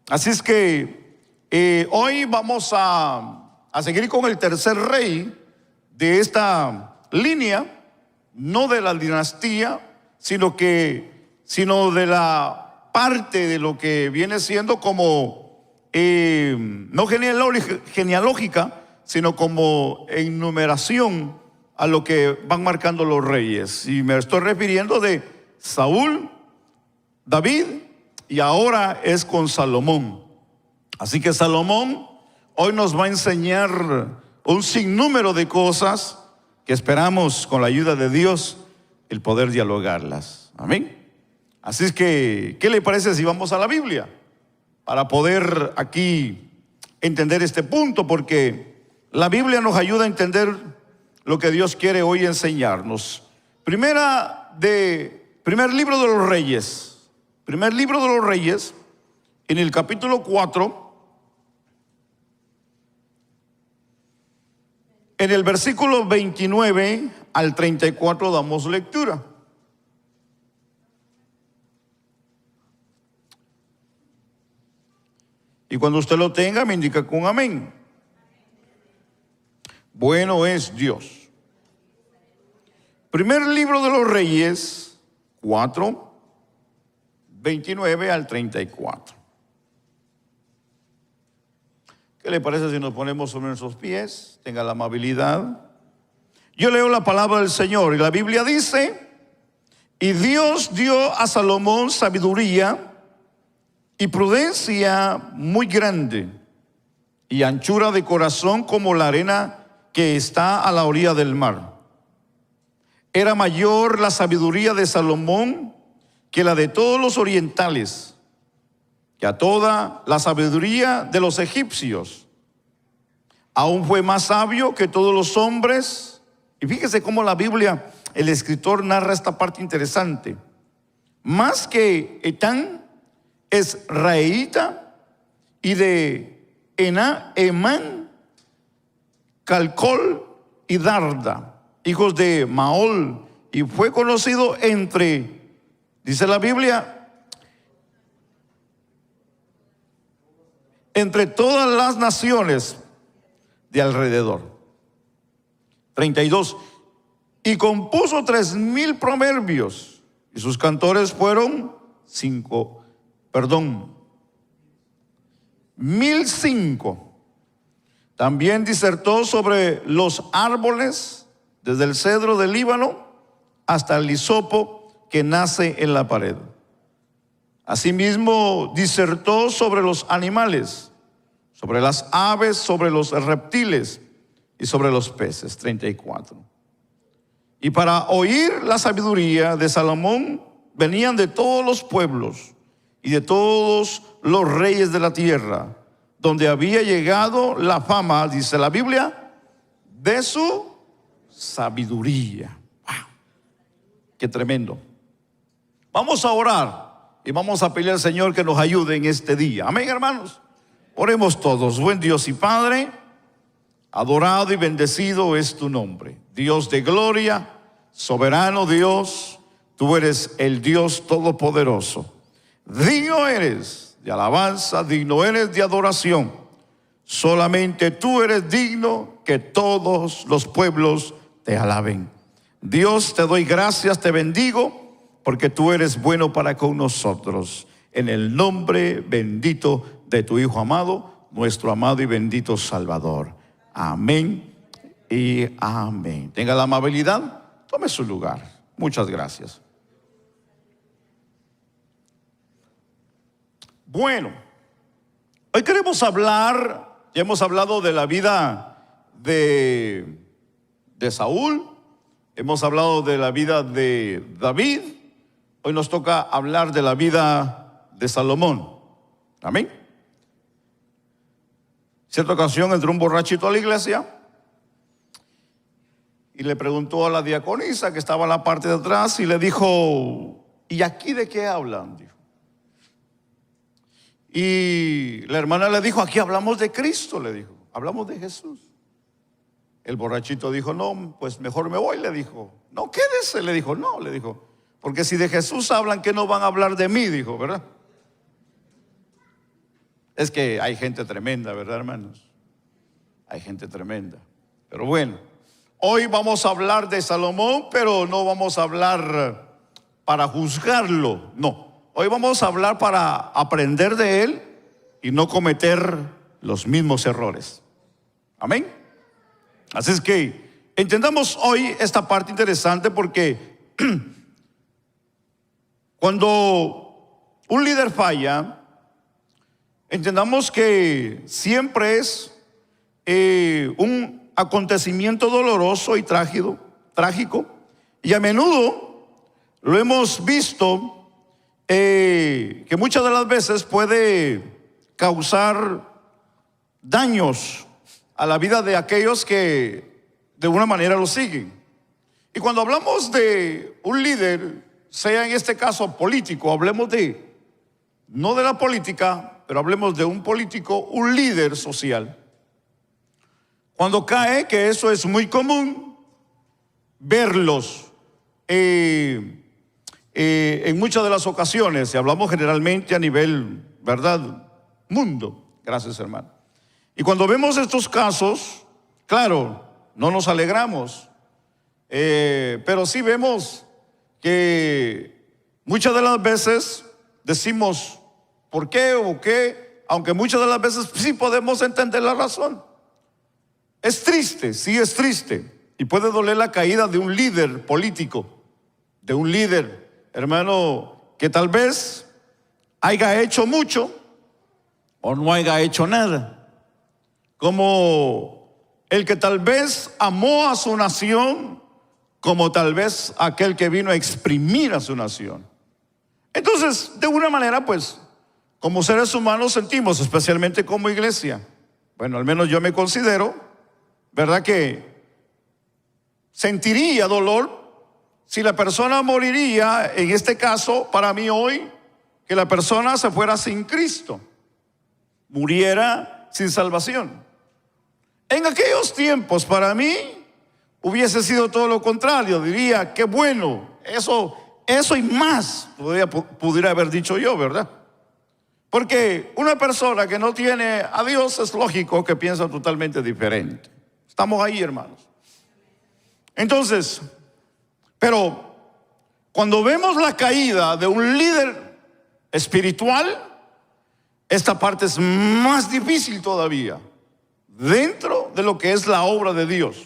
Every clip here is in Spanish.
Así es que hoy vamos a seguir con el tercer rey de esta línea, no de la dinastía, sino de la parte de lo que viene siendo como, no genealógica, sino como enumeración a lo que van marcando los reyes. Y me estoy refiriendo de Saúl, David, y ahora es con Salomón. Así que Salomón hoy nos va a enseñar un sinnúmero de cosas que esperamos con la ayuda de Dios el poder dialogarlas. Amén. Así es que, ¿qué le parece si vamos a la Biblia? Para poder aquí entender este punto, porque la Biblia nos ayuda a entender lo que Dios quiere hoy enseñarnos. Primer libro de los Reyes. Primer libro de los Reyes, en el capítulo 4, en el versículo 29 al 34 damos lectura. Y cuando usted lo tenga, me indica con amén. Bueno es Dios. Primer libro de los Reyes, 4, 29 al 34. ¿Qué le parece si nos ponemos sobre nuestros pies? Tenga la amabilidad. Yo leo la palabra del Señor y la Biblia dice: y Dios dio a Salomón sabiduría y prudencia muy grande, y anchura de corazón como la arena que está a la orilla del mar. Era mayor la sabiduría de Salomón que la de todos los orientales, que a toda la sabiduría de los egipcios. Aún fue más sabio que todos los hombres. Y fíjese cómo la Biblia, el escritor narra esta parte interesante. Más que Etán, es raíta, y de Emán, Calcol y Darda, hijos de Maol, y fue conocido entre, dice la Biblia, entre todas las naciones de alrededor. 32. Y compuso 3,000 proverbios, y sus cantores fueron 1,005. También disertó sobre los árboles, desde el cedro del Líbano hasta el hisopo que nace en la pared. Asimismo disertó sobre los animales, sobre las aves, sobre los reptiles y sobre los peces. 34. Y para oír la sabiduría de Salomón venían de todos los pueblos y de todos los reyes de la tierra, donde había llegado la fama, dice la Biblia, de su sabiduría. ¡Wow! ¡Qué tremendo! Vamos a orar y vamos a pedirle al Señor que nos ayude en este día. Amén, hermanos. Oremos todos. Buen Dios y Padre, adorado y bendecido es tu nombre. Dios de gloria, soberano Dios, tú eres el Dios todopoderoso. Digno eres de alabanza, digno eres de adoración. Solamente tú eres digno que todos los pueblos te alaben. Dios, te doy gracias, te bendigo, porque tú eres bueno para con nosotros. En el nombre bendito de tu Hijo amado, nuestro amado y bendito Salvador. Amén y amén. Tenga la amabilidad, tome su lugar. Muchas gracias. Bueno, hoy queremos hablar, ya hemos hablado de la vida de Saúl, hemos hablado de la vida de David, hoy nos toca hablar de la vida de Salomón. Amén. Cierta ocasión entró un borrachito a la iglesia y le preguntó a la diaconisa que estaba en la parte de atrás y le dijo: ¿y aquí de qué hablan? Dijo. Y la hermana le dijo: aquí hablamos de Cristo, le dijo, hablamos de Jesús. El borrachito dijo: no, pues mejor me voy, le dijo. No, quédese, le dijo. No, le dijo, porque si de Jesús hablan, ¿qué no van a hablar de mí? Dijo, ¿verdad? Es que hay gente tremenda, ¿verdad, hermanos? Hay gente tremenda. Pero bueno, hoy vamos a hablar de Salomón, pero no vamos a hablar para juzgarlo, no. Hoy vamos a hablar para aprender de él y no cometer los mismos errores. Amén. Así es que entendamos hoy esta parte interesante, porque cuando un líder falla, entendamos que siempre es un acontecimiento doloroso y trágico, y a menudo lo hemos visto que muchas de las veces puede causar daños a la vida de aquellos que de una manera lo siguen. Y cuando hablamos de un líder, sea en este caso político, hablemos no de la política, pero hablemos de un político, un líder social. Cuando cae, que eso es muy común verlos en muchas de las ocasiones, y hablamos generalmente a nivel, ¿verdad?, mundo. Gracias, hermano. Y cuando vemos estos casos, claro, no nos alegramos, pero sí vemos que muchas de las veces decimos ¿por qué o qué? Aunque muchas de las veces sí podemos entender la razón. Es triste, sí es triste, y puede doler la caída de un líder político, de un líder, hermano, que tal vez haya hecho mucho o no haya hecho nada, como el que tal vez amó a su nación, como tal vez aquel que vino a exprimir a su nación. Entonces, de una manera, pues, como seres humanos sentimos, especialmente como iglesia, bueno, al menos yo me considero, ¿verdad?, que sentiría dolor si la persona moriría, en este caso, para mí hoy, que la persona se fuera sin Cristo, muriera sin salvación. En aquellos tiempos, para mí, hubiese sido todo lo contrario. Diría, qué bueno, eso y más pudiera haber dicho yo, ¿verdad? Porque una persona que no tiene a Dios es lógico que piensa totalmente diferente. Estamos ahí, hermanos. Entonces, pero cuando vemos la caída de un líder espiritual, esta parte es más difícil todavía, dentro de lo que es la obra de Dios,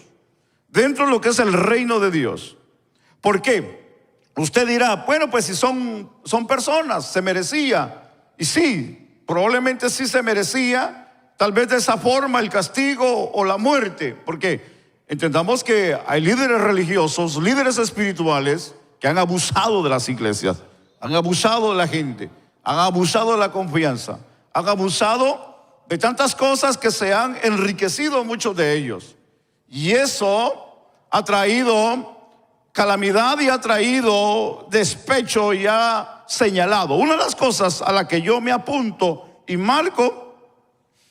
dentro de lo que es el reino de Dios. ¿Por qué? Usted dirá, bueno, pues si son personas, se merecía. Y sí, probablemente sí se merecía, tal vez de esa forma, el castigo o la muerte. Porque entendamos que hay líderes religiosos, líderes espirituales, que han abusado de las iglesias, han abusado de la gente, han abusado de la confianza, han abusado de tantas cosas que se han enriquecido muchos de ellos. Y eso ha traído calamidad y ha traído despecho y ha señalado. Una de las cosas a la que yo me apunto y marco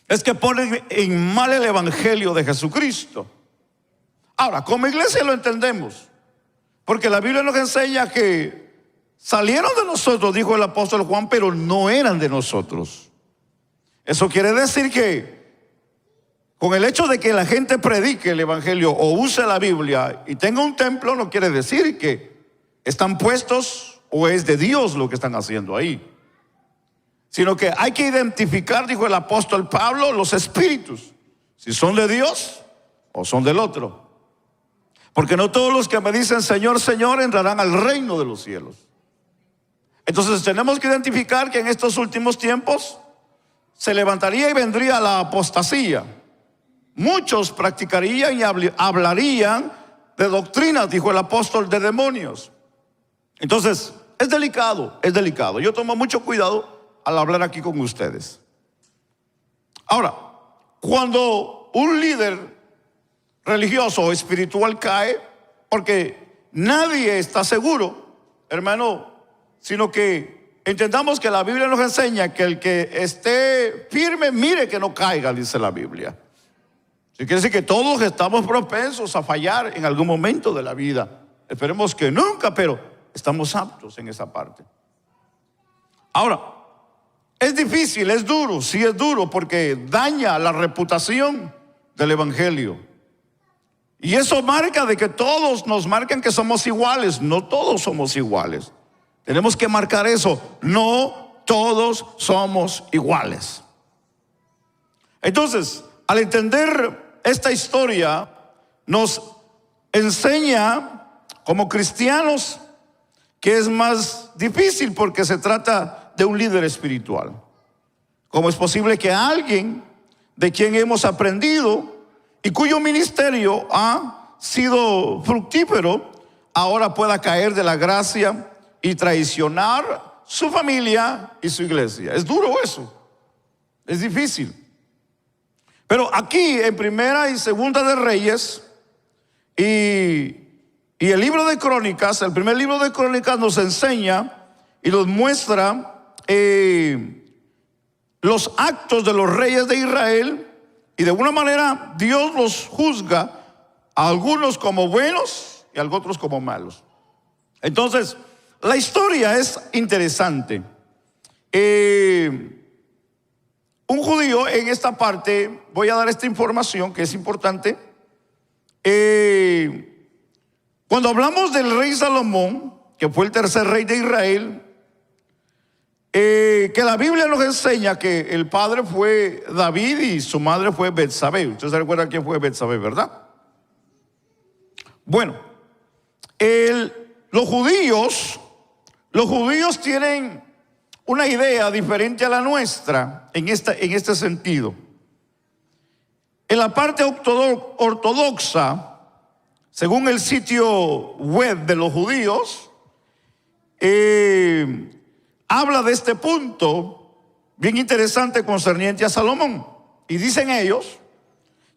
es que ponen en mal el evangelio de Jesucristo. Ahora, como iglesia lo entendemos, porque la Biblia nos enseña que salieron de nosotros, dijo el apóstol Juan, pero no eran de nosotros. Eso quiere decir que con el hecho de que la gente predique el evangelio o use la Biblia y tenga un templo, no quiere decir que están puestos o es de Dios lo que están haciendo ahí, sino que hay que identificar, dijo el apóstol Pablo, los espíritus, si son de Dios o son del otro. Porque no todos los que me dicen Señor, Señor entrarán al reino de los cielos. Entonces tenemos que identificar que en estos últimos tiempos se levantaría y vendría la apostasía. Muchos practicarían y hablarían de doctrinas, dijo el apóstol, de demonios. Entonces, es delicado, es delicado. Yo tomo mucho cuidado al hablar aquí con ustedes. Ahora, cuando un líder religioso o espiritual cae, porque nadie está seguro, hermano, sino que entendamos que la Biblia nos enseña que el que esté firme, mire que no caiga, dice la Biblia. Quiere decir que todos estamos propensos a fallar en algún momento de la vida. Esperemos que nunca, pero estamos aptos en esa parte. Ahora, Es difícil, es duro, sí es duro, porque daña la reputación del evangelio. Y eso marca de que todos nos marcan que somos iguales. No todos somos iguales. Tenemos que marcar eso. No todos somos iguales. Entonces, al entender esta historia, nos enseña como cristianos que es más difícil porque se trata de un líder espiritual. ¿Cómo es posible que alguien de quien hemos aprendido y cuyo ministerio ha sido fructífero ahora pueda caer de la gracia y traicionar su familia y su iglesia? Es duro eso, es difícil. Pero aquí en Primera y Segunda de Reyes y el libro de Crónicas, el primer libro de Crónicas nos enseña y nos muestra los actos de los reyes de Israel, y de alguna manera Dios los juzga, a algunos como buenos y a otros como malos. Entonces, la historia es interesante. Un judío en esta parte, voy a dar esta información que es importante. Cuando hablamos del rey Salomón, que fue el tercer rey de Israel, que la Biblia nos enseña que el padre fue David y su madre fue Betsabé. Ustedes se recuerdan quién fue Betsabé, ¿verdad? Bueno, los judíos tienen una idea diferente a la nuestra en este sentido. En la parte ortodoxa, según el sitio web de los judíos, habla de este punto bien interesante concerniente a Salomón. Y dicen ellos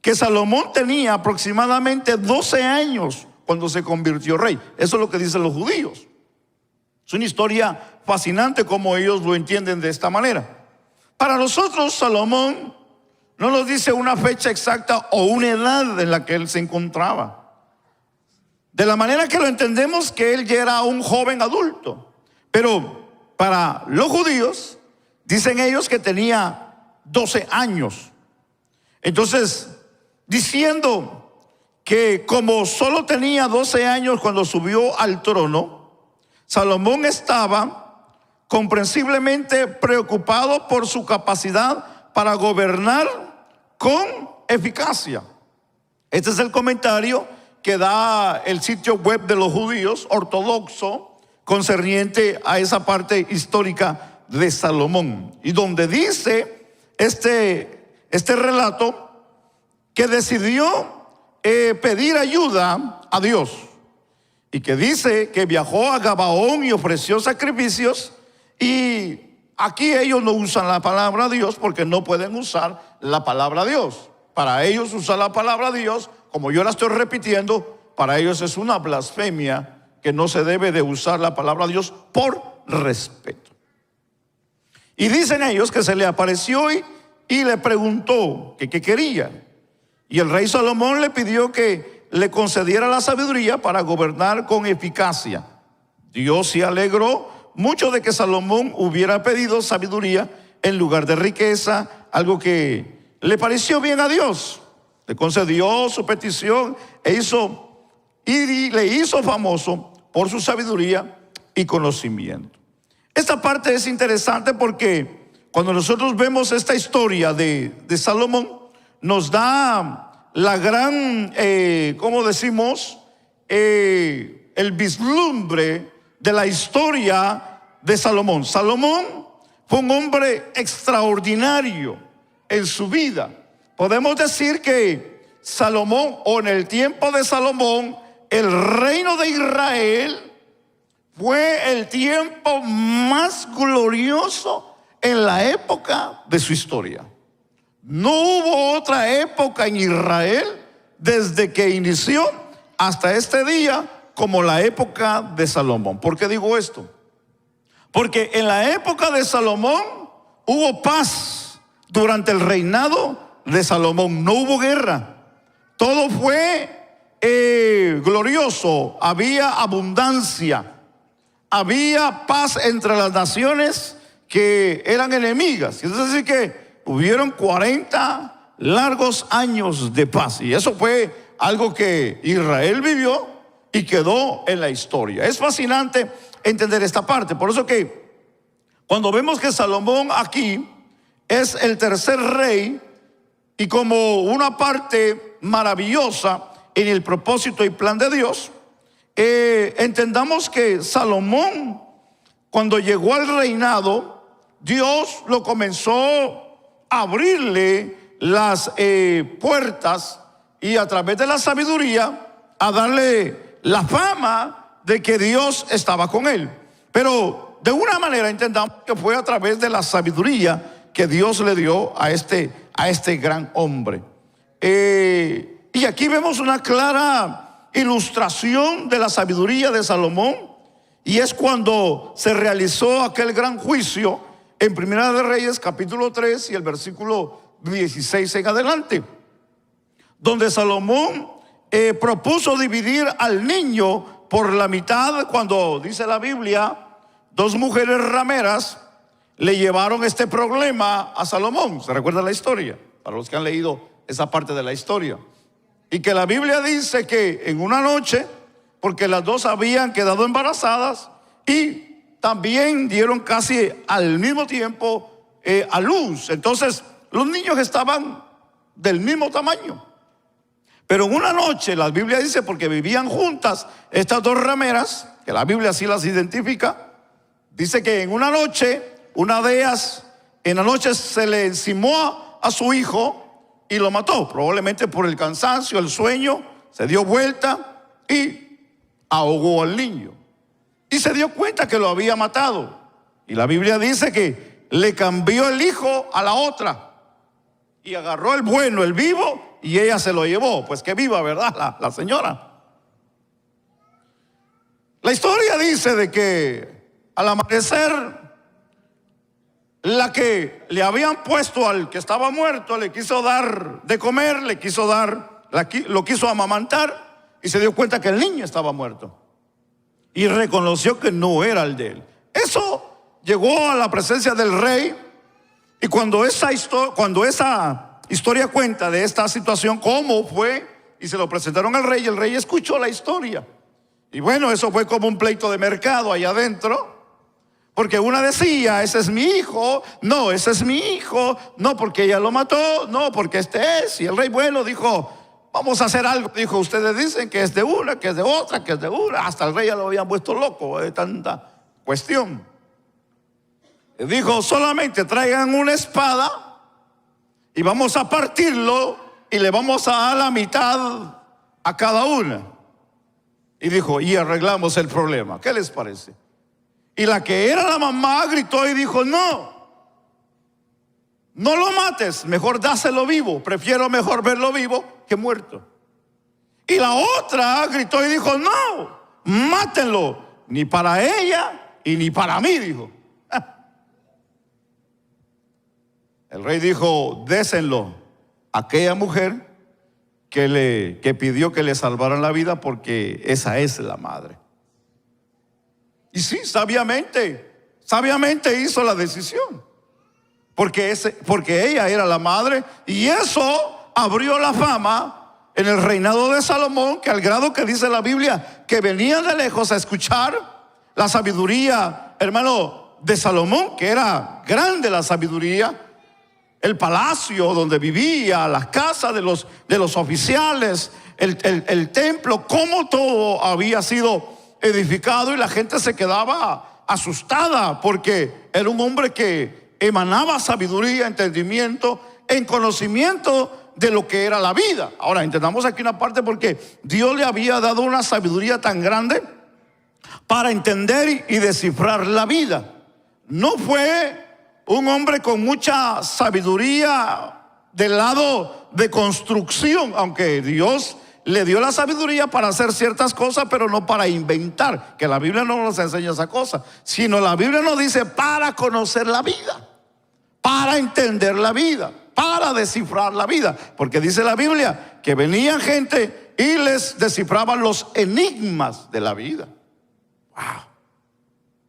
que Salomón tenía aproximadamente 12 años cuando se convirtió rey. Eso es lo que dicen los judíos. Es una historia fascinante como ellos lo entienden de esta manera. Para nosotros, Salomón no nos dice una fecha exacta o una edad en la que él se encontraba. De la manera que lo entendemos, que él ya era un joven adulto. Pero para los judíos, dicen ellos que tenía 12 años. Entonces, diciendo que como solo tenía 12 años cuando subió al trono, Salomón estaba comprensiblemente preocupado por su capacidad para gobernar con eficacia. Este es el comentario que da el sitio web de los judíos ortodoxo concerniente a esa parte histórica de Salomón, y donde dice este relato que decidió pedir ayuda a Dios, y que dice que viajó a Gabaón y ofreció sacrificios. Y aquí ellos no usan la palabra Dios porque no pueden usar la palabra Dios. Para ellos usar la palabra Dios, como yo la estoy repitiendo, para ellos es una blasfemia, que no se debe de usar la palabra Dios por respeto. Y dicen ellos que se le apareció y le preguntó que qué quería. Y el rey Salomón le pidió que le concediera la sabiduría para gobernar con eficacia. Dios se alegró mucho de que Salomón hubiera pedido sabiduría en lugar de riqueza, algo que le pareció bien a Dios. Le concedió su petición y le hizo famoso por su sabiduría y conocimiento. Esta parte es interesante porque cuando nosotros vemos esta historia de Salomón, nos da la gran, ¿cómo decimos? El vislumbre de la historia de Salomón. Salomón fue un hombre extraordinario en su vida. Podemos decir que Salomón, o en el tiempo de Salomón, el reino de Israel fue el tiempo más glorioso en la época de su historia. No hubo otra época en Israel desde que inició hasta este día como la época de Salomón. ¿Por qué digo esto? Porque en la época de Salomón hubo paz durante el reinado de Salomón. No hubo guerra. Todo fue glorioso, había abundancia, había paz entre las naciones que eran enemigas. Es decir, que hubieron 40 largos años de paz. Y eso fue algo que Israel vivió y quedó en la historia. Es fascinante entender esta parte. Por eso que cuando vemos que Salomón aquí es el tercer rey, y como una parte maravillosa en el propósito y plan de Dios, entendamos que Salomón, cuando llegó al reinado, Dios lo comenzó a abrirle las puertas, y a través de la sabiduría a darle la fama de que Dios estaba con él. Pero de una manera entendamos que fue a través de la sabiduría que Dios le dio a este gran hombre. Y aquí vemos una clara ilustración de la sabiduría de Salomón, y es cuando se realizó aquel gran juicio en Primera de Reyes capítulo 3 y el versículo 16 en adelante, donde Salomón propuso dividir al niño por la mitad, cuando dice la Biblia, dos mujeres rameras le llevaron este problema a Salomón. ¿Se recuerda la historia? Para los que han leído esa parte de la historia. Y que la Biblia dice que en una noche, porque las dos habían quedado embarazadas y también dieron casi al mismo tiempo a luz. Entonces los niños estaban del mismo tamaño. Pero en una noche, la Biblia dice, porque vivían juntas estas dos rameras, que la Biblia así las identifica, dice que en una noche, una de ellas, en la noche se le encimó a su hijo y lo mató, probablemente por el cansancio, el sueño, se dio vuelta y ahogó al niño. Y se dio cuenta que lo había matado. Y la Biblia dice que le cambió el hijo a la otra y agarró el bueno, el vivo, y ella se lo llevó. Pues que viva, ¿verdad? La señora. La historia dice de que al amanecer, la que le habían puesto al que estaba muerto le quiso dar de comer, lo quiso amamantar, y se dio cuenta que el niño estaba muerto y reconoció que no era el de él. Eso llegó a la presencia del rey, y cuando esa historia cuenta de esta situación, cómo fue, y se lo presentaron al rey, y el rey escuchó la historia. Y bueno, eso fue como un pleito de mercado allá adentro, porque una decía, ese es mi hijo, no, ese es mi hijo, no, porque ella lo mató, no, porque este es. Y el rey, bueno, dijo, vamos a hacer algo. Dijo, ustedes dicen que es de una, que es de otra, que es de una. Hasta el rey ya lo habían puesto loco de tanta cuestión. Dijo, solamente traigan una espada y vamos a partirlo y le vamos a dar la mitad a cada una. Y dijo, y arreglamos el problema. ¿Qué les parece? Y la que era la mamá gritó y dijo, no lo mates, mejor dáselo vivo. Prefiero mejor verlo vivo que muerto. Y la otra gritó y dijo, no, mátenlo, ni para ella y ni para mí, dijo. El rey dijo, désenlo a aquella mujer que pidió que le salvaran la vida, porque esa es la madre. Y sí, sabiamente hizo la decisión, porque ella era la madre, y eso abrió la fama en el reinado de Salomón, que al grado que dice la Biblia, que venían de lejos a escuchar la sabiduría, hermano, de Salomón, que era grande la sabiduría. El palacio donde vivía, las casas de los oficiales, el templo, cómo todo había sido edificado, y la gente se quedaba asustada, porque era un hombre que emanaba sabiduría, entendimiento, en conocimiento de lo que era la vida. Ahora entendamos aquí una parte, porque Dios le había dado una sabiduría tan grande para entender y descifrar la vida. No fue un hombre con mucha sabiduría del lado de construcción, aunque Dios le dio la sabiduría para hacer ciertas cosas, pero no para inventar, que la Biblia no nos enseña esa cosa, sino la Biblia nos dice para conocer la vida, para entender la vida, para descifrar la vida, porque dice la Biblia que venía gente y les descifraban los enigmas de la vida. Wow.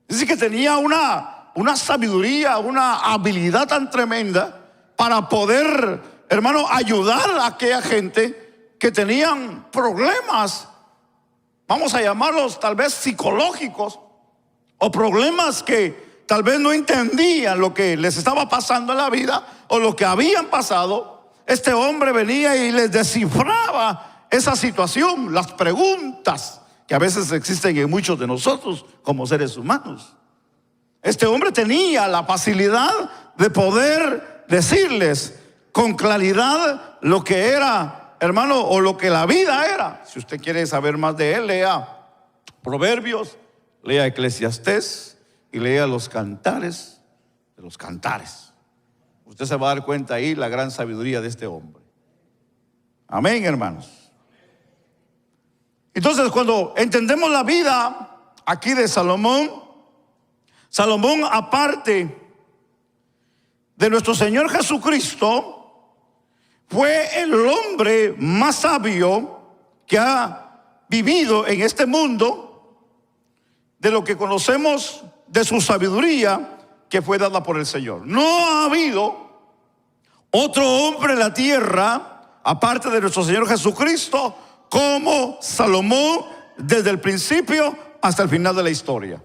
Dice que tenía una una sabiduría, una habilidad tan tremenda para poder, hermano, ayudar a aquella gente que tenían problemas, vamos a llamarlos tal vez psicológicos, o problemas que tal vez no entendían lo que les estaba pasando en la vida o lo que habían pasado. Este hombre venía y les descifraba esa situación, las preguntas que a veces existen en muchos de nosotros como seres humanos. Este hombre tenía la facilidad de poder decirles con claridad lo que era, hermano, o lo que la vida era. Si usted quiere saber más de él, lea Proverbios, lea Eclesiastés y lea los cantares de los cantares. Usted se va a dar cuenta ahí la gran sabiduría de este hombre. Amén, hermanos. Entonces, cuando entendemos la vida aquí de Salomón, aparte de nuestro Señor Jesucristo, fue el hombre más sabio que ha vivido en este mundo, de lo que conocemos de su sabiduría que fue dada por el Señor. No ha habido otro hombre en la tierra, aparte de nuestro Señor Jesucristo, como Salomón, desde el principio hasta el final de la historia.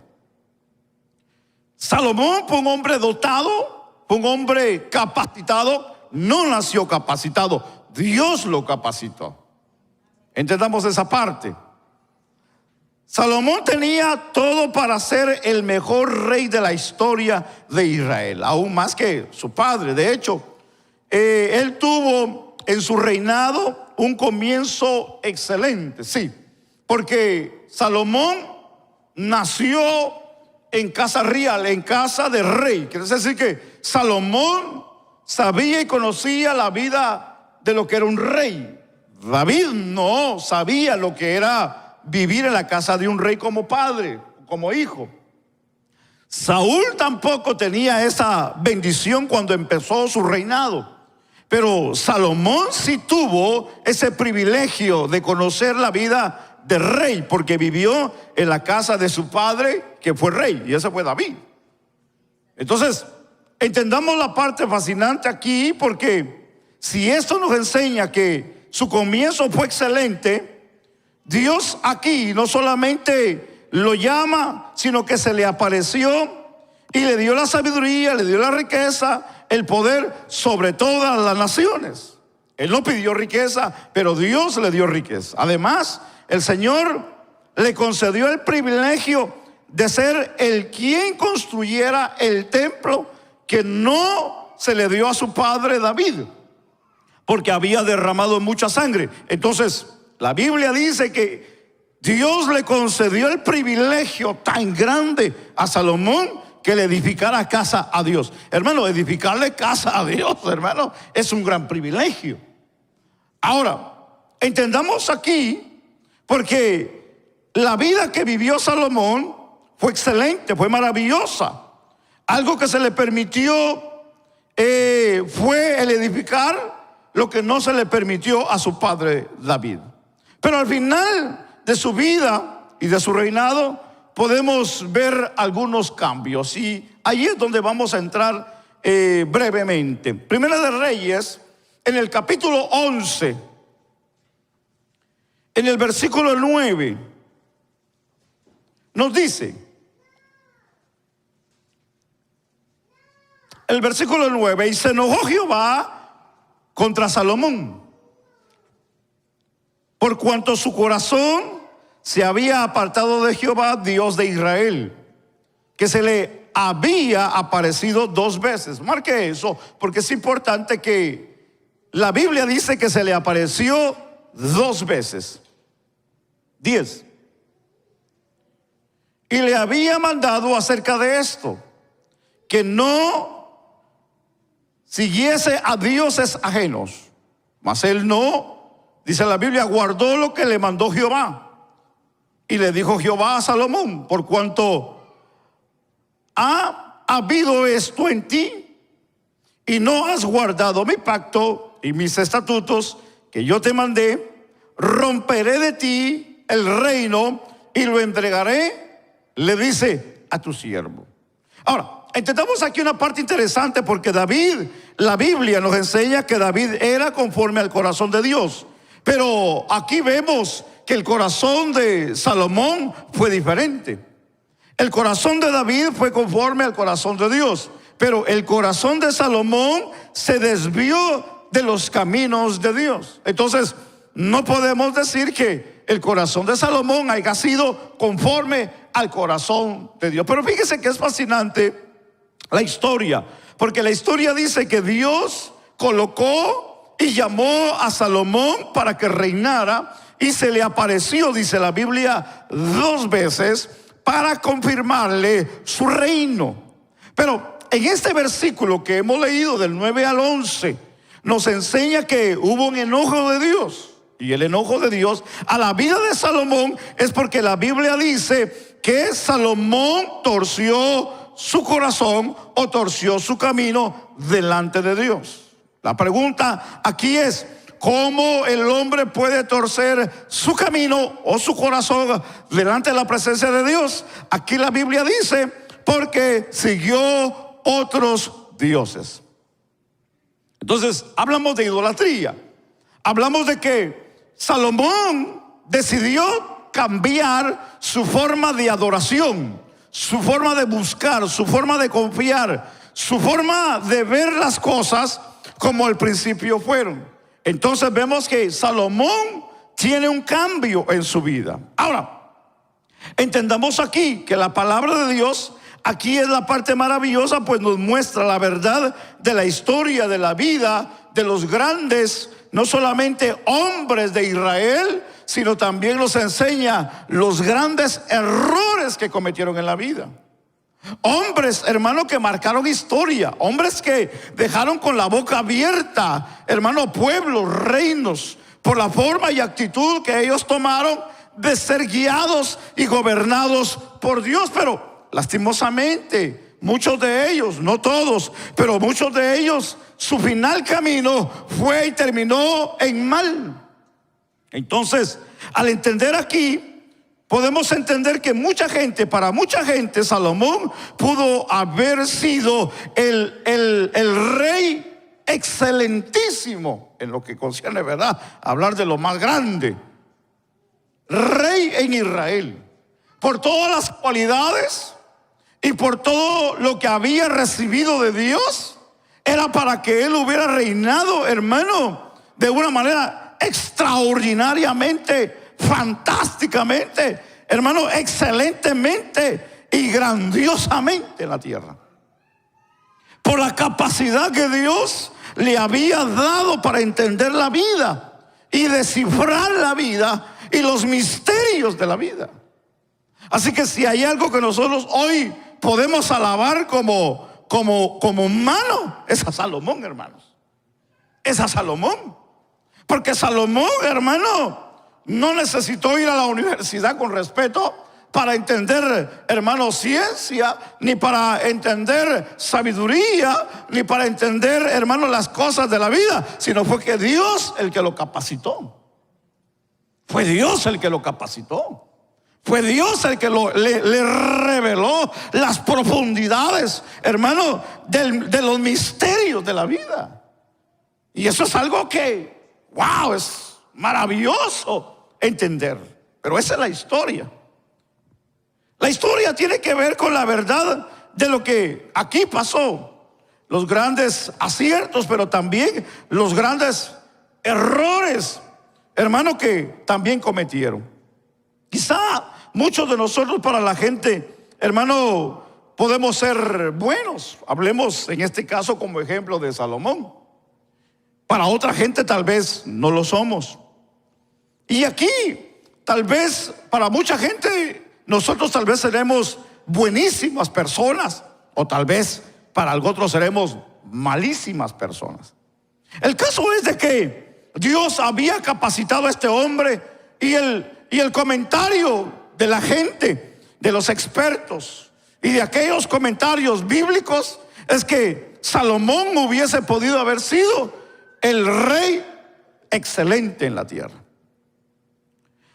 Salomón fue un hombre dotado, fue un hombre capacitado, no nació capacitado, Dios lo capacitó. Entendamos esa parte. Salomón tenía todo para ser el mejor rey de la historia de Israel, aún más que su padre. De hecho, él tuvo en su reinado un comienzo excelente, sí, porque Salomón nació en casa real, en casa de rey. Quiere decir que Salomón sabía y conocía la vida de lo que era un rey. David no sabía lo que era vivir en la casa de un rey como padre, como hijo. Saúl tampoco tenía esa bendición cuando empezó su reinado. Pero Salomón sí tuvo ese privilegio de conocer la vida de rey, porque vivió en la casa de su padre, que fue rey, y ese fue David. Entonces, entendamos la parte fascinante aquí, porque si esto nos enseña que su comienzo fue excelente, Dios aquí no solamente lo llama, sino que se le apareció y le dio la sabiduría, le dio la riqueza, el poder sobre todas las naciones. Él no pidió riqueza, pero Dios le dio riqueza. Además, el Señor le concedió el privilegio de ser el quien construyera el templo que no se le dio a su padre David, porque había derramado mucha sangre. Entonces, la Biblia dice que Dios le concedió el privilegio tan grande a Salomón que le edificara casa a Dios. Hermano, edificarle casa a Dios, hermano, es un gran privilegio. Ahora, entendamos aquí, porque la vida que vivió Salomón fue excelente, fue maravillosa. Algo que se le permitió fue el edificar lo que no se le permitió a su padre David. Pero al final de su vida y de su reinado podemos ver algunos cambios, y ahí es donde vamos a entrar brevemente. Primera de Reyes, en el capítulo 11, en el versículo 9, nos dice, el versículo 9, y se enojó Jehová contra Salomón, por cuanto su corazón se había apartado de Jehová, Dios de Israel, que se le había aparecido 2 veces. Marque eso, porque es importante que la Biblia dice que se le apareció 2 veces. 10. Y le había mandado acerca de esto, que no siguiese a dioses ajenos. Mas él no, dice la Biblia, guardó lo que le mandó Jehová. Y le dijo Jehová a Salomón, por cuanto ha habido esto en ti, y no has guardado mi pacto y mis estatutos que yo te mandé, romperé de ti el reino y lo entregaré, le dice, a tu siervo. Ahora, entendamos aquí una parte interesante, porque David, la Biblia nos enseña que David era conforme al corazón de Dios. Pero aquí vemos que el corazón de Salomón fue diferente. El corazón de David fue conforme al corazón de Dios, pero el corazón de Salomón se desvió de los caminos de Dios. Entonces, no podemos decir que el corazón de Salomón haya sido conforme al corazón de Dios. Pero fíjese que es fascinante la historia, porque la historia dice que Dios colocó y llamó a Salomón para que reinara, y se le apareció, dice la Biblia, 2 veces para confirmarle su reino. Pero en este versículo que hemos leído del 9 al 11 nos enseña que hubo un enojo de Dios. Y el enojo de Dios a la vida de Salomón es porque la Biblia dice que Salomón torció su corazón o torció su camino delante de Dios. La pregunta aquí es: ¿cómo el hombre puede torcer su camino o su corazón delante de la presencia de Dios? Aquí la Biblia dice: porque siguió otros dioses. Entonces hablamos de idolatría. Hablamos de que Salomón decidió cambiar su forma de adoración, su forma de buscar, su forma de confiar, su forma de ver las cosas como al principio fueron. Entonces vemos que Salomón tiene un cambio en su vida. Ahora, entendamos aquí que la palabra de Dios, aquí es la parte maravillosa, pues nos muestra la verdad de la historia, de la vida de los grandes, no solamente hombres de Israel, sino también nos enseña los grandes errores que cometieron en la vida. Hombres, hermano, que marcaron historia. Hombres que dejaron con la boca abierta, hermano, pueblos, reinos, por la forma y actitud que ellos tomaron de ser guiados y gobernados por Dios. Pero lastimosamente, muchos de ellos, no todos, pero muchos de ellos, su final camino fue y terminó en mal. Entonces, al entender aquí, podemos entender que para mucha gente, Salomón pudo haber sido el rey excelentísimo en lo que concierne, ¿verdad?, hablar de lo más grande, rey en Israel, por todas las cualidades y por todo lo que había recibido de Dios. Era para que él hubiera reinado, hermano, de una manera extraordinariamente, fantásticamente, hermano, excelentemente y grandiosamente en la tierra, por la capacidad que Dios le había dado para entender la vida y descifrar la vida y los misterios de la vida. Así que si hay algo que nosotros hoy podemos alabar como humano, es a Salomón, hermanos. Es a Salomón. Porque Salomón, hermano, no necesitó ir a la universidad, con respeto, para entender, hermano, ciencia, ni para entender sabiduría, ni para entender, hermano, las cosas de la vida, sino fue que Dios el que lo capacitó. Fue Dios el que lo capacitó. Fue Dios el que le reveló las profundidades, hermano, de los misterios de la vida. Y eso es algo que, wow, es maravilloso entender. Pero esa es la historia. La historia tiene que ver con la verdad de lo que aquí pasó. Los grandes aciertos, pero también los grandes errores, hermano, que también cometieron. Quizá muchos de nosotros, para la gente, hermano, podemos ser buenos. Hablemos en este caso como ejemplo de Salomón. Para otra gente tal vez no lo somos. Y aquí, tal vez para mucha gente, nosotros tal vez seremos buenísimas personas, o tal vez para otros seremos malísimas personas. El caso es de que Dios había capacitado a este hombre, y el comentario de la gente, de los expertos y de aquellos comentarios bíblicos, es que Salomón hubiese podido haber sido el rey excelente en la tierra.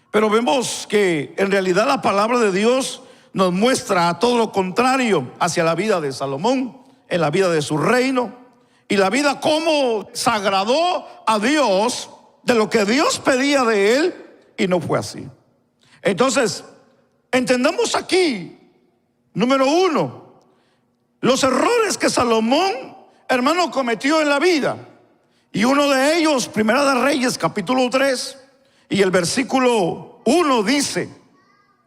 Pero vemos que en realidad la palabra de Dios nos muestra todo lo contrario hacia la vida de Salomón, en la vida de su reino, y la vida como se agradó a Dios de lo que Dios pedía de él, y no fue así. Entonces, entendamos aquí, número uno, los errores que Salomón, hermano, cometió en la vida. Y uno de ellos, Primera de Reyes, capítulo 3, y el versículo 1 dice,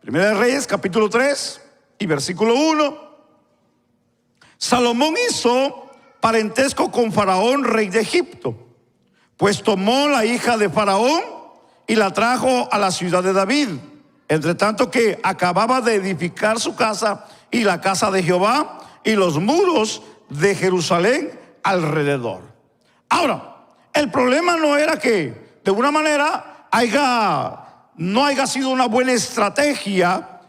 Primera de Reyes, capítulo 3 y versículo 1, Salomón hizo parentesco con Faraón, rey de Egipto, pues tomó la hija de Faraón y la trajo a la ciudad de David, entre tanto que acababa de edificar su casa y la casa de Jehová y los muros de Jerusalén alrededor. Ahora, el problema no era que de una manera no haya sido una buena estrategia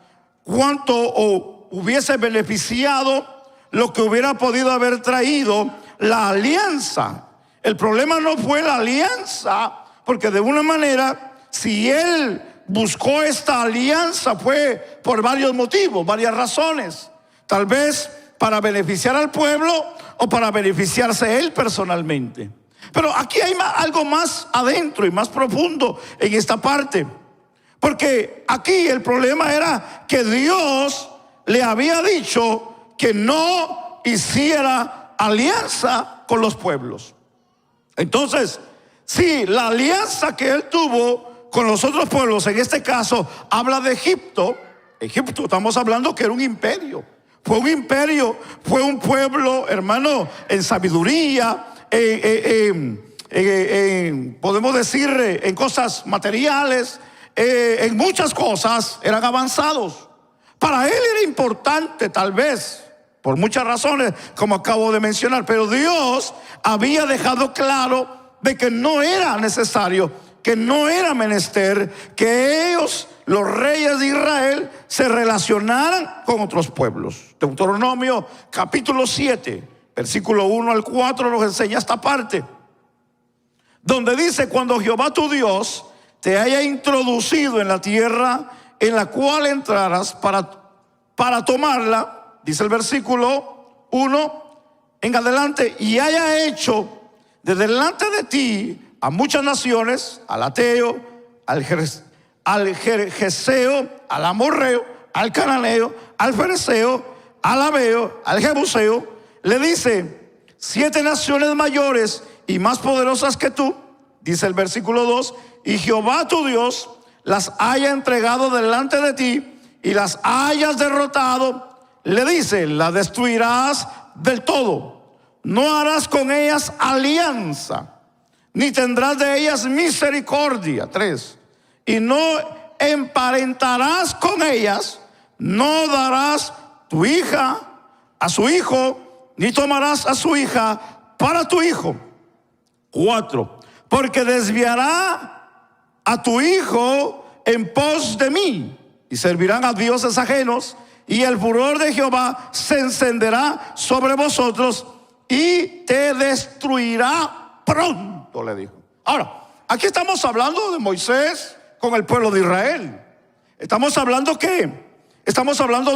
cuanto o hubiese beneficiado lo que hubiera podido haber traído la alianza. El problema no fue la alianza, porque de una manera, si él buscó esta alianza fue por varios motivos, varias razones. Tal vez para beneficiar al pueblo o para beneficiarse él personalmente. Pero aquí hay algo más adentro y más profundo en esta parte. Porque aquí el problema era que Dios le había dicho que no hiciera alianza con los pueblos. Entonces, si la alianza que él tuvo con los otros pueblos, en este caso habla de Egipto, estamos hablando que era un imperio. Fue un imperio, fue un pueblo, hermano, en sabiduría, podemos decir, en cosas materiales, en muchas cosas eran avanzados. Para él era importante, tal vez, por muchas razones, como acabo de mencionar, pero Dios había dejado claro de que no era necesario, que no era menester que ellos, los reyes de Israel, se relacionaran con otros pueblos. Deuteronomio capítulo 7, versículo 1 al 4 nos enseña esta parte, donde dice: cuando Jehová tu Dios te haya introducido en la tierra en la cual entrarás para tomarla, dice el versículo 1 en adelante, y haya hecho de delante de ti a muchas naciones, al Ateo, al Gergeseo, al Amorreo, al Cananeo, al Fereceo, al Abeo, al Jebuseo, le dice: 7 naciones mayores y más poderosas que tú, dice el versículo 2, y Jehová tu Dios las haya entregado delante de ti y las hayas derrotado, le dice: las destruirás del todo, no harás con ellas alianza, ni tendrás de ellas misericordia. 3, y no emparentarás con ellas, no darás tu hija a su hijo, ni tomarás a su hija para tu hijo. 4, porque desviará a tu hijo en pos de mí, y servirán a dioses ajenos, y el furor de Jehová se encenderá sobre vosotros y te destruirá pronto, le dijo. Ahora, aquí estamos hablando de Moisés con el pueblo de Israel. Estamos hablando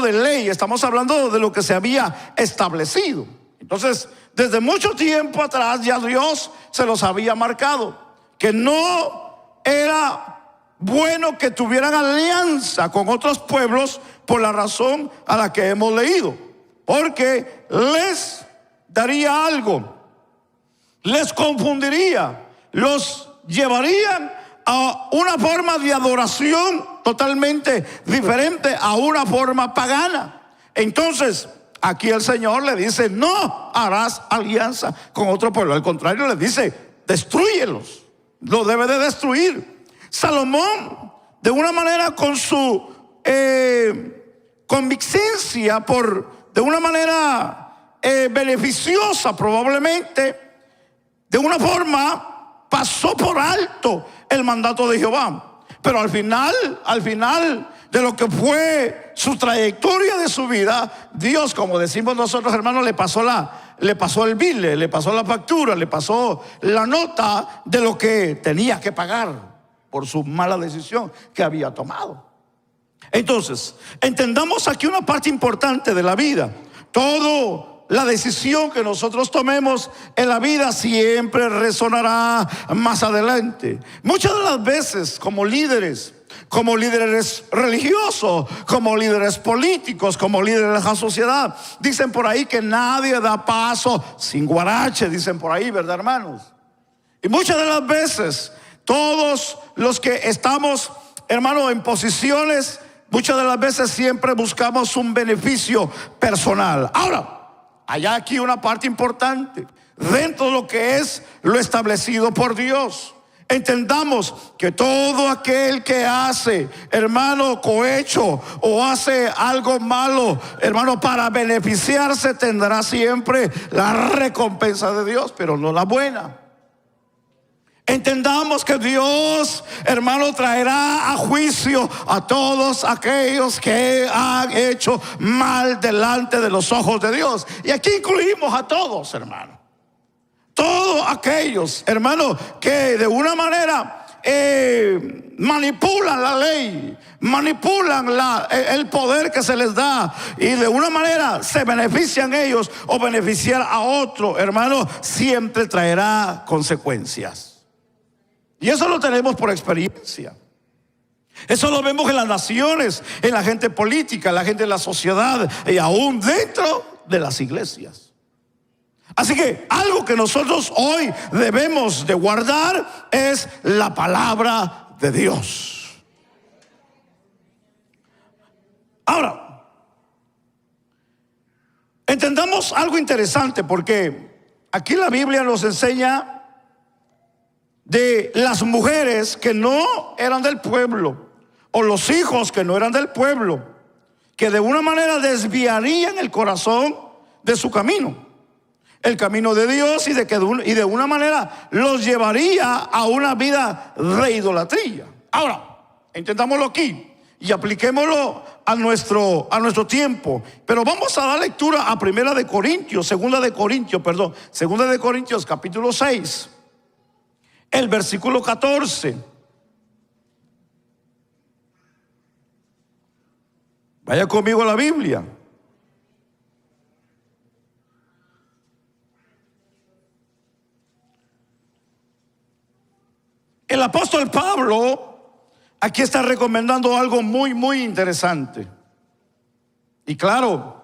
de ley, estamos hablando de lo que se había establecido. Entonces, desde mucho tiempo atrás ya Dios se los había marcado, que no era bueno que tuvieran alianza con otros pueblos por la razón a la que hemos leído, porque les daría algo, les confundiría, los llevarían a una forma de adoración totalmente diferente, a una forma pagana. Entonces, aquí el Señor le dice: no harás alianza con otro pueblo. Al contrario, le dice: destrúyelos, los debe de destruir. Salomón, de una manera con su conviccencia, de una manera beneficiosa probablemente, de una forma pasó por alto el mandato de Jehová. Pero al final de lo que fue su trayectoria de su vida, Dios, como decimos nosotros, hermanos, le pasó el bill, le pasó la factura, le pasó la nota de lo que tenía que pagar por su mala decisión que había tomado. Entonces, entendamos aquí una parte importante de la vida. Toda la decisión que nosotros tomemos en la vida siempre resonará más adelante. Muchas de las veces como líderes religiosos, como líderes políticos, como líderes de la sociedad, dicen por ahí que nadie da paso sin guarache, dicen por ahí, ¿verdad, hermanos? Y muchas de las veces todos los que estamos, hermanos, en posiciones, muchas de las veces siempre buscamos un beneficio personal. Ahora, hay aquí una parte importante dentro de lo que es lo establecido por Dios. Entendamos que todo aquel que hace, hermano, cohecho o hace algo malo, hermano, para beneficiarse, tendrá siempre la recompensa de Dios, pero no la buena. Entendamos que Dios, hermano, traerá a juicio a todos aquellos que han hecho mal delante de los ojos de Dios. Y aquí incluimos a todos, hermano. Todos aquellos, hermano, que de una manera manipulan la ley, manipulan el poder que se les da, y de una manera se benefician ellos o beneficiar a otro, hermano, siempre traerá consecuencias. Y eso lo tenemos por experiencia. Eso lo vemos en las naciones, en la gente política, en la gente de la sociedad y aún dentro de las iglesias. Así que algo que nosotros hoy debemos de guardar es la palabra de Dios. Ahora, entendamos algo interesante, porque aquí la Biblia nos enseña de las mujeres que no eran del pueblo, o los hijos que no eran del pueblo, que de una manera desviarían el corazón de su camino, el camino de Dios, y de una manera los llevaría a una vida de idolatría. Ahora, entendámoslo aquí y apliquémoslo a nuestro tiempo. Pero vamos a dar lectura a Segunda de Corintios capítulo 6. El versículo 14. Vaya conmigo a la Biblia. El apóstol Pablo aquí está recomendando algo muy, muy interesante. Y claro,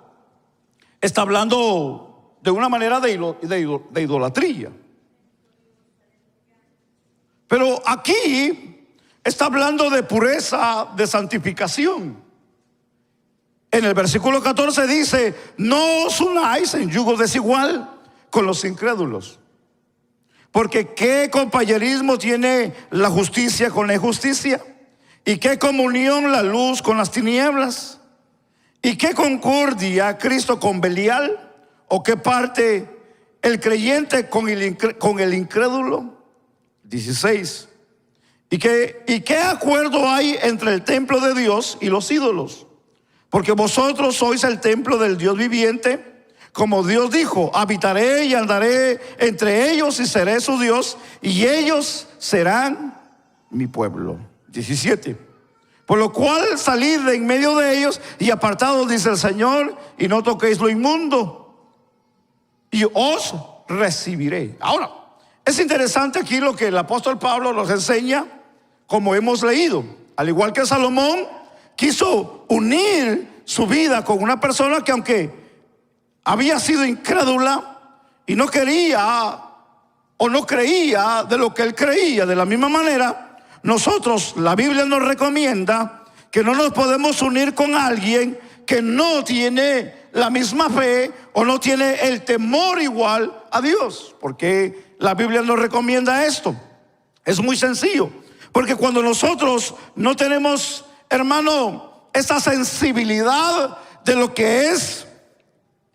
está hablando de una manera de idolatría. Pero aquí está hablando de pureza, de santificación. En el versículo 14 dice: no os unáis en yugo desigual con los incrédulos. Porque ¿qué compañerismo tiene la justicia con la injusticia? ¿Y qué comunión la luz con las tinieblas? ¿Y qué concordia Cristo con Belial? ¿O qué parte el creyente con el incrédulo? 16. ¿Y qué acuerdo hay entre el templo de Dios y los ídolos? Porque vosotros sois el templo del Dios viviente. Como Dios dijo: habitaré y andaré entre ellos y seré su Dios, y ellos serán mi pueblo. 17. Por lo cual salid de en medio de ellos y apartados, dice el Señor, y no toquéis lo inmundo, y os recibiré. Ahora, es interesante aquí lo que el apóstol Pablo nos enseña, como hemos leído. Al igual que Salomón quiso unir su vida con una persona que, aunque había sido incrédula y no quería o no creía de lo que él creía, de la misma manera, nosotros, la Biblia nos recomienda que no nos podemos unir con alguien que no tiene la misma fe o no tiene el temor igual a Dios. Porque la Biblia nos recomienda esto. Es muy sencillo. Porque cuando nosotros no tenemos, hermano, esa sensibilidad de lo que es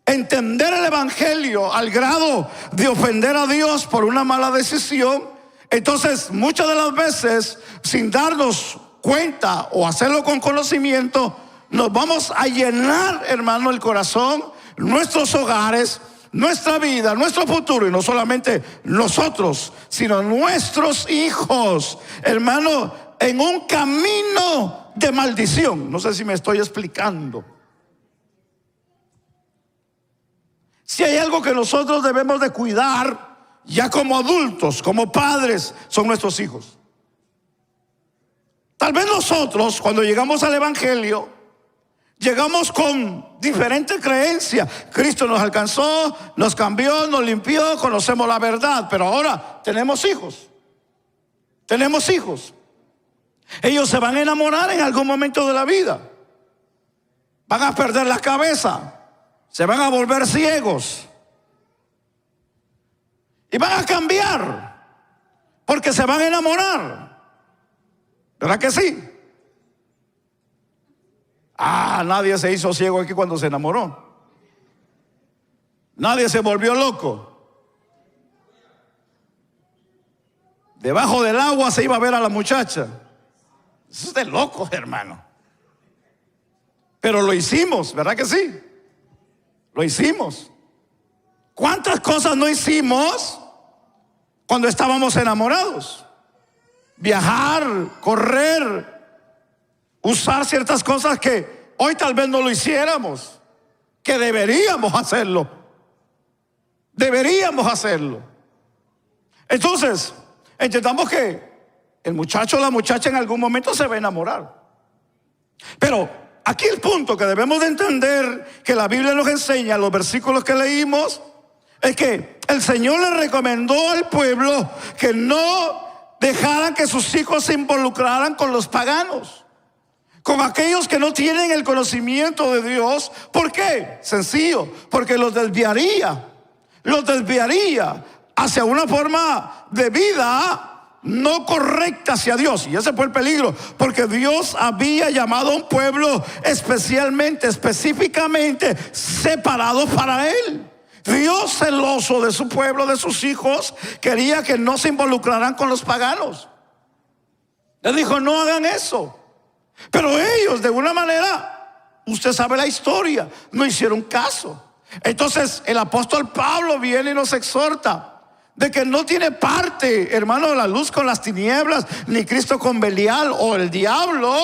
entender el evangelio al grado de ofender a Dios por una mala decisión, entonces muchas de las veces, sin darnos cuenta o hacerlo con conocimiento, nos vamos a llenar, hermano, el corazón, nuestros hogares, nuestra vida, nuestro futuro, y no solamente nosotros, sino nuestros hijos, hermano, en un camino de maldición. No sé si me estoy explicando. Si hay algo que nosotros debemos de cuidar, ya como adultos, como padres, son nuestros hijos. Tal vez nosotros, cuando llegamos al Evangelio, llegamos con diferentes creencias. Cristo nos alcanzó, nos cambió, nos limpió, conocemos la verdad. Pero ahora tenemos hijos. Tenemos hijos. Ellos se van a enamorar en algún momento de la vida. Van a perder la cabeza. Se van a volver ciegos. Y van a cambiar. Porque se van a enamorar. ¿Verdad que sí? Nadie se hizo ciego aquí cuando se enamoró. Nadie se volvió loco. Debajo del agua se iba a ver a la muchacha. Eso es de locos, hermano. Pero lo hicimos, ¿verdad que sí? Lo hicimos. ¿Cuántas cosas no hicimos cuando estábamos enamorados? Viajar, correr, usar ciertas cosas que hoy tal vez no lo hiciéramos, que deberíamos hacerlo. Deberíamos hacerlo. Entonces, entendamos que el muchacho o la muchacha en algún momento se va a enamorar. Pero aquí el punto que debemos de entender, que la Biblia nos enseña, los versículos que leímos, es que el Señor le recomendó al pueblo que no dejaran que sus hijos se involucraran con los paganos, con aquellos que no tienen el conocimiento de Dios. ¿Por qué? Sencillo, porque los desviaría hacia una forma de vida no correcta hacia Dios. Y ese fue el peligro, porque Dios había llamado a un pueblo específicamente separado para Él. Dios, celoso de su pueblo, de sus hijos, quería que no se involucraran con los paganos. Le dijo: no hagan eso. Pero ellos, de una manera, usted sabe la historia, no hicieron caso. Entonces el apóstol Pablo viene y nos exhorta de que no tiene parte, hermano, la luz con las tinieblas, ni Cristo con Belial o el diablo,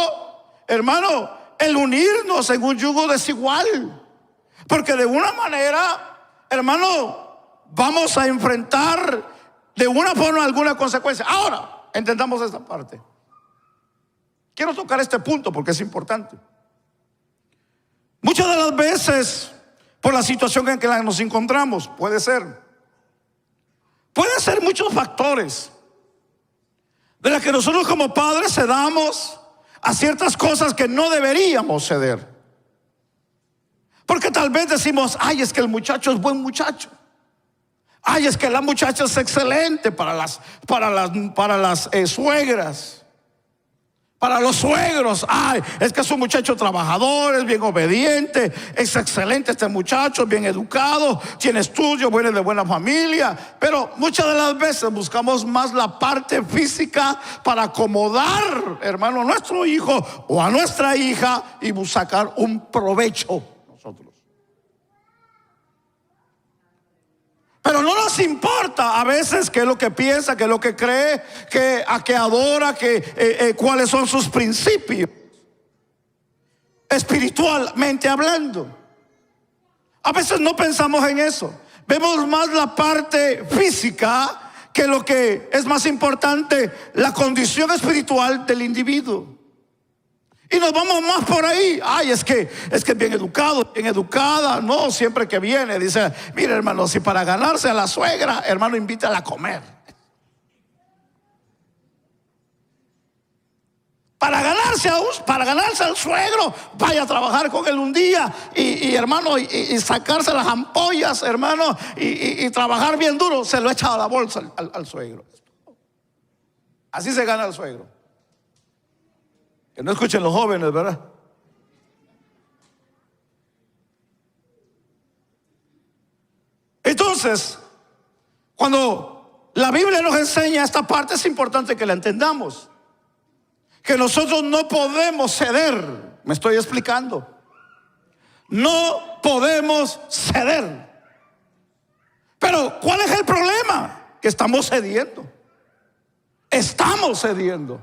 hermano, el unirnos en un yugo desigual. Porque de una manera, hermano, vamos a enfrentar de una forma alguna consecuencia. Ahora, entendamos esta parte. Quiero tocar este punto porque es importante. Muchas de las veces, por la situación en que nos encontramos, pueden ser muchos factores de los que nosotros como padres cedamos a ciertas cosas que no deberíamos ceder. Porque tal vez decimos: ay, es que el muchacho es buen muchacho. Ay, es que la muchacha es excelente para las suegras. Para los suegros: ay, es que es un muchacho trabajador, es bien obediente, es excelente este muchacho, es bien educado, tiene estudios, viene de buena familia. Pero muchas de las veces buscamos más la parte física para acomodar, hermano, a nuestro hijo o a nuestra hija y sacar un provecho nosotros. Pero no nos importa a veces qué es lo que piensa, qué es lo que cree, a qué adora, cuáles son sus principios, espiritualmente hablando. A veces no pensamos en eso. Vemos más la parte física que lo que es más importante, la condición espiritual del individuo. Y nos vamos más por ahí. Ay, es que es bien educado, bien educada. No, siempre que viene dice: mire, hermano, si para ganarse a la suegra, hermano, invítala a comer. Para ganarse al suegro, vaya a trabajar con él un día y hermano, y sacarse las ampollas, hermano, y trabajar bien duro. Se lo echa a la bolsa al suegro. Así se gana el suegro. Que no escuchen los jóvenes, ¿verdad? Entonces, cuando la Biblia nos enseña esta parte, es importante que la entendamos. Que nosotros no podemos ceder. Me estoy explicando. No podemos ceder. Pero ¿cuál es el problema? Que estamos cediendo. Estamos cediendo.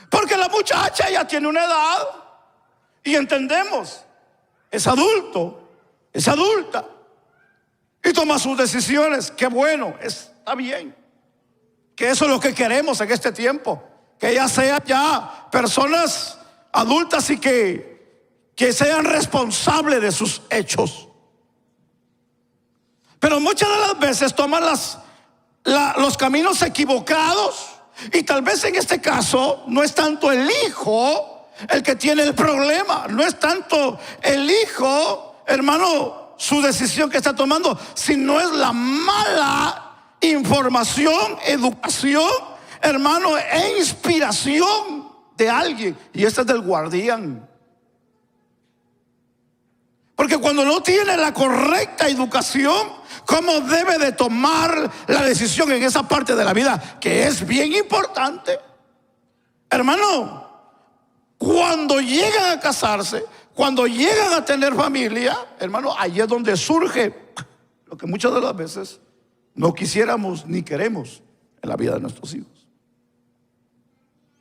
Porque la la muchacha ya tiene una edad y entendemos, es adulto, es adulta y toma sus decisiones. Qué bueno, está bien. Que eso es lo que queremos en este tiempo, que ellas sean ya personas adultas y que sean responsables de sus hechos. Pero muchas de las veces toman los caminos equivocados, y tal vez en este caso no es tanto el hijo el que tiene el problema, no es tanto el hijo, hermano, su decisión que está tomando, sino es la mala información, educación, hermano, e inspiración de alguien, y este es del guardián. Porque cuando no tiene la correcta educación, ¿cómo debe de tomar la decisión en esa parte de la vida que es bien importante? Hermano, cuando llegan a casarse, cuando llegan a tener familia, hermano, ahí es donde surge lo que muchas de las veces no quisiéramos ni queremos en la vida de nuestros hijos.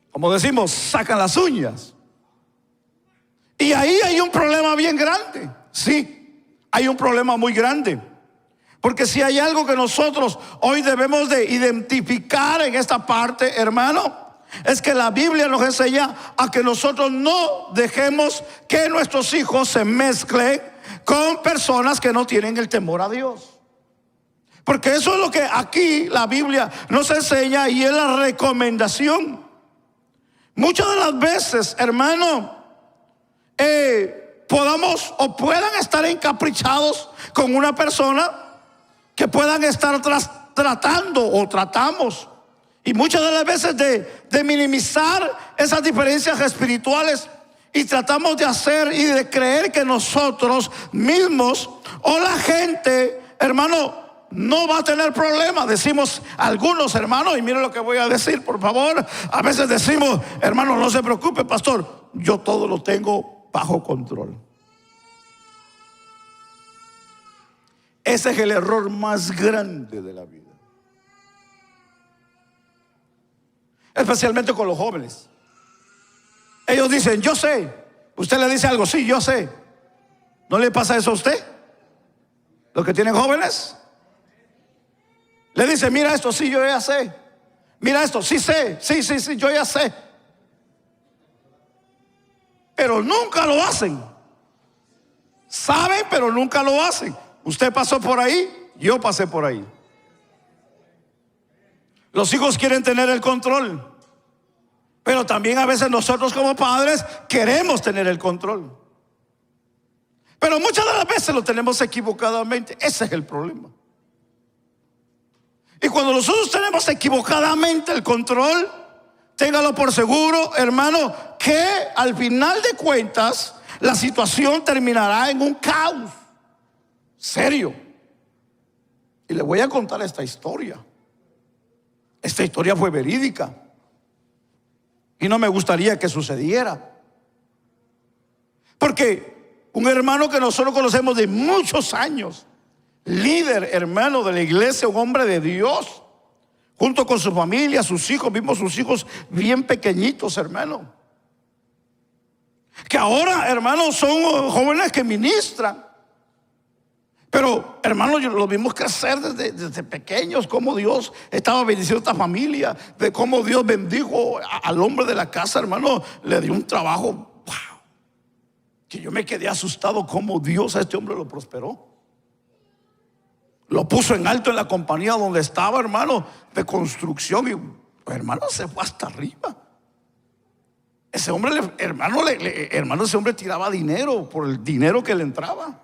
Como decimos, sacan las uñas. Y ahí hay un problema bien grande. Sí, hay un problema muy grande. Porque si hay algo que nosotros hoy debemos de identificar en esta parte, hermano, es que la Biblia nos enseña a que nosotros no dejemos que nuestros hijos se mezclen con personas que no tienen el temor a Dios. Porque eso es lo que aquí la Biblia nos enseña, y es la recomendación. Muchas de las veces, hermano, podamos o puedan estar encaprichados con una persona, que puedan estar tratando o tratamos, y muchas de las veces de minimizar esas diferencias espirituales, y tratamos de hacer y de creer que nosotros mismos o la gente, hermano, no va a tener problemas. Decimos algunos, hermanos, y miren lo que voy a decir, por favor. A veces decimos, hermano, no se preocupe, pastor, yo todo lo tengo bajo control. Ese es el error más grande de la vida, especialmente con los jóvenes. Ellos dicen, yo sé. Usted le dice algo, sí, yo sé. ¿No le pasa eso a usted? Los que tienen jóvenes, le dicen, mira esto, sí, yo ya sé. Mira esto, sí sé, sí, yo ya sé. Pero nunca lo hacen. Saben, pero nunca lo hacen. Usted pasó por ahí, yo pasé por ahí. Los hijos quieren tener el control, pero también a veces nosotros como padres queremos tener el control. Pero muchas de las veces lo tenemos equivocadamente. Ese es el problema. Y cuando nosotros tenemos equivocadamente el control, téngalo por seguro, hermano, que al final de cuentas la situación terminará en un caos serio. Y le voy a contar esta historia. Esta historia fue verídica y no me gustaría que sucediera, porque un hermano que nosotros conocemos de muchos años, líder, hermano de la iglesia, un hombre de Dios, junto con su familia, sus hijos, vimos sus hijos bien pequeñitos, hermano, que ahora, hermano, son jóvenes que ministran. Pero, hermano, lo vimos crecer desde pequeños, cómo Dios estaba bendiciendo a esta familia, de cómo Dios bendijo al hombre de la casa, hermano, le dio un trabajo, wow, que yo me quedé asustado cómo Dios a este hombre lo prosperó. Lo puso en alto en la compañía donde estaba, hermano, de construcción, y hermano, se fue hasta arriba. Ese hombre, hermano, ese hombre tiraba dinero por el dinero que le entraba.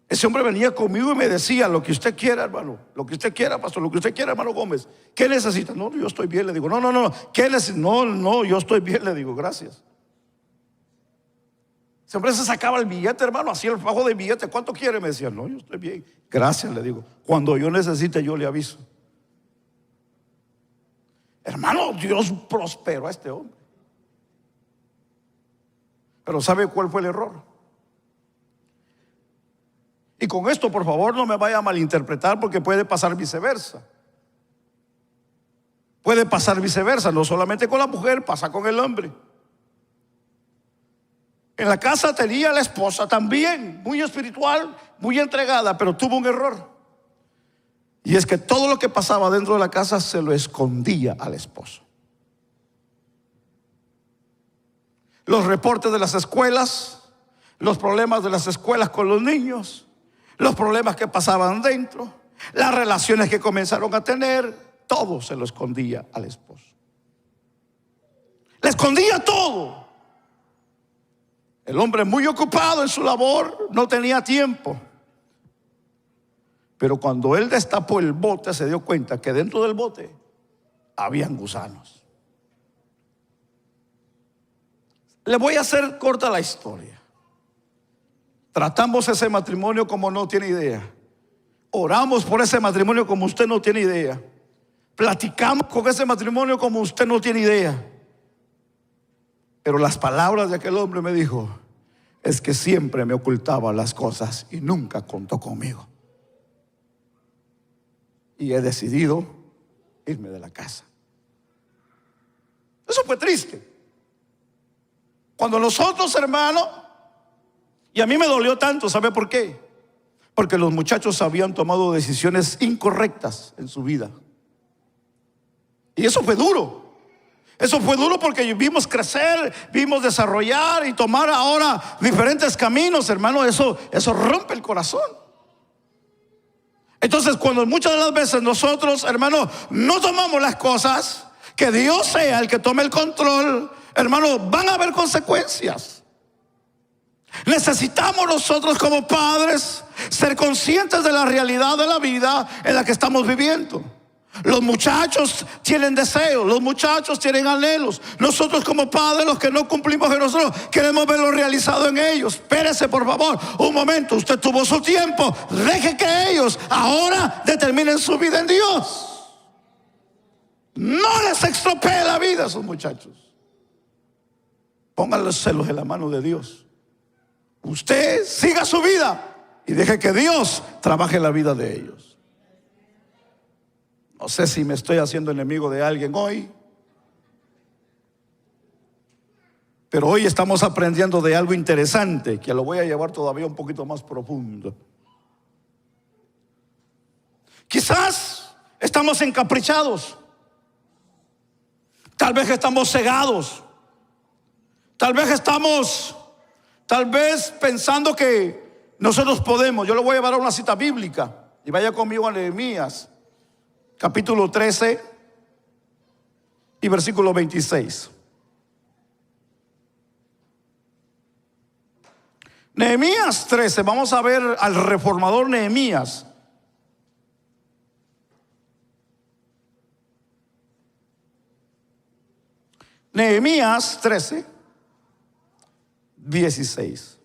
Ese hombre venía conmigo y me decía, lo que usted quiera, hermano, lo que usted quiera, pastor, lo que usted quiera, hermano Gómez. ¿Qué necesita? No, yo estoy bien, le digo. No. ¿Qué necesita? No, yo estoy bien, le digo, gracias. Ese hombre se sacaba el billete, hermano, hacía el fajo de billete. ¿Cuánto quiere? Me decía, no, yo estoy bien. Gracias, le digo. Cuando yo necesite, yo le aviso. Hermano, Dios prosperó a este hombre. Pero ¿sabe cuál fue el error? Y con esto, por favor, no me vaya a malinterpretar, porque puede pasar viceversa. Puede pasar viceversa, no solamente con la mujer, pasa con el hombre. En la casa tenía la esposa también, muy espiritual, muy entregada, pero tuvo un error. Y es que todo lo que pasaba dentro de la casa se lo escondía al esposo. Los reportes de las escuelas, los problemas de las escuelas con los niños, los problemas que pasaban dentro, las relaciones que comenzaron a tener, todo se lo escondía al esposo. Le escondía todo. El hombre muy ocupado en su labor, no tenía tiempo. Pero cuando él destapó el bote, se dio cuenta que dentro del bote habían gusanos. Le voy a hacer corta la historia. Tratamos ese matrimonio como no tiene idea. Oramos por ese matrimonio como usted no tiene idea. Platicamos con ese matrimonio como usted no tiene idea. Pero las palabras de aquel hombre me dijo, es que siempre me ocultaba las cosas y nunca contó conmigo. Y he decidido irme de la casa. Eso fue triste. Cuando nosotros, hermano, y a mí me dolió tanto, ¿sabe por qué? Porque los muchachos habían tomado decisiones incorrectas en su vida. Y eso fue duro. Eso fue duro porque vimos crecer, vimos desarrollar y tomar ahora diferentes caminos, hermano. Eso rompe el corazón. Entonces, cuando muchas de las veces nosotros, hermano, no tomamos las cosas, que Dios sea el que tome el control, hermano, van a haber consecuencias. Necesitamos nosotros como padres ser conscientes de la realidad de la vida en la que estamos viviendo. Los muchachos tienen deseos, los muchachos tienen anhelos. Nosotros como padres, los que no cumplimos en nosotros, queremos verlo realizado en ellos. Espérese por favor, un momento, usted tuvo su tiempo. Deje que ellos ahora determinen su vida en Dios. No les estropee la vida a esos muchachos. Pónganselos en la mano de Dios. Usted siga su vida y deje que Dios trabaje en la vida de ellos. No sé si me estoy haciendo enemigo de alguien hoy, pero hoy estamos aprendiendo de algo interesante que lo voy a llevar todavía un poquito más profundo. Quizás estamos encaprichados, tal vez estamos cegados, tal vez pensando que nosotros podemos. Yo le voy a llevar a una cita bíblica y vaya conmigo a Nehemías capítulo 13 y versículo 26. Nehemías 13, vamos a ver al reformador Nehemías. Nehemías 13, 16.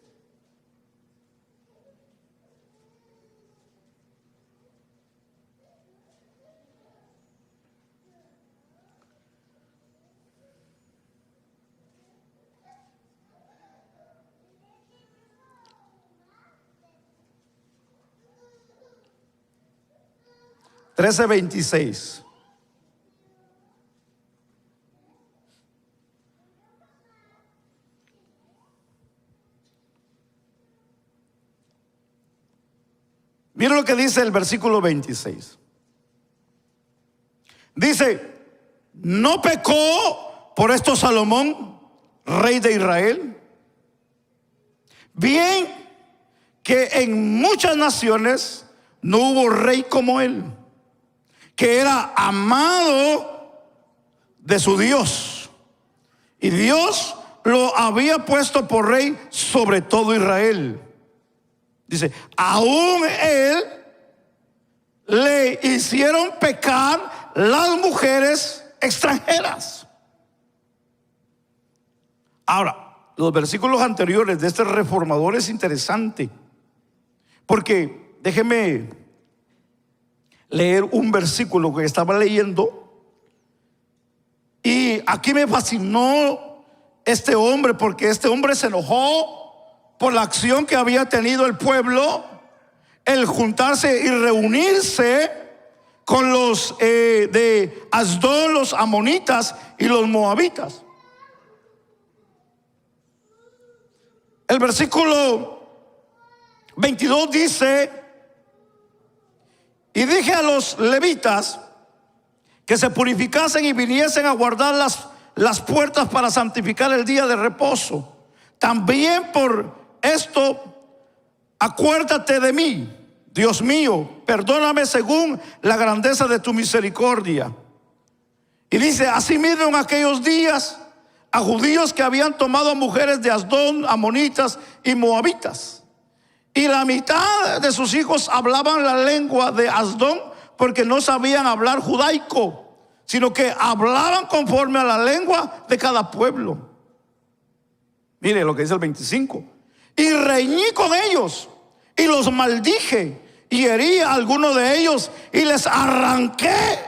Trece 26. Mira lo que dice el versículo 26. Dice, ¿no pecó por esto Salomón, rey de Israel? Bien que en muchas naciones no hubo rey como él, que era amado de su Dios, y Dios lo había puesto por rey sobre todo Israel. Dice, aún él le hicieron pecar las mujeres extranjeras. Ahora, los versículos anteriores de este reformador es interesante, porque déjeme leer un versículo que estaba leyendo, y aquí me fascinó este hombre, porque este hombre se enojó por la acción que había tenido el pueblo, el juntarse y reunirse con los de Asdod, los amonitas y los moabitas. El versículo 22 dice: y dije a los levitas que se purificasen y viniesen a guardar las puertas para santificar el día de reposo. También por esto acuérdate de mí, Dios mío, perdóname según la grandeza de tu misericordia. Y dice: asimismo en aquellos días a judíos que habían tomado mujeres de Asdod, amonitas y moabitas, y la mitad de sus hijos hablaban la lengua de Asdod, porque no sabían hablar judaico, sino que hablaban conforme a la lengua de cada pueblo. Mire lo que dice el 25: y reñí con ellos y los maldije y herí a algunos de ellos y les arranqué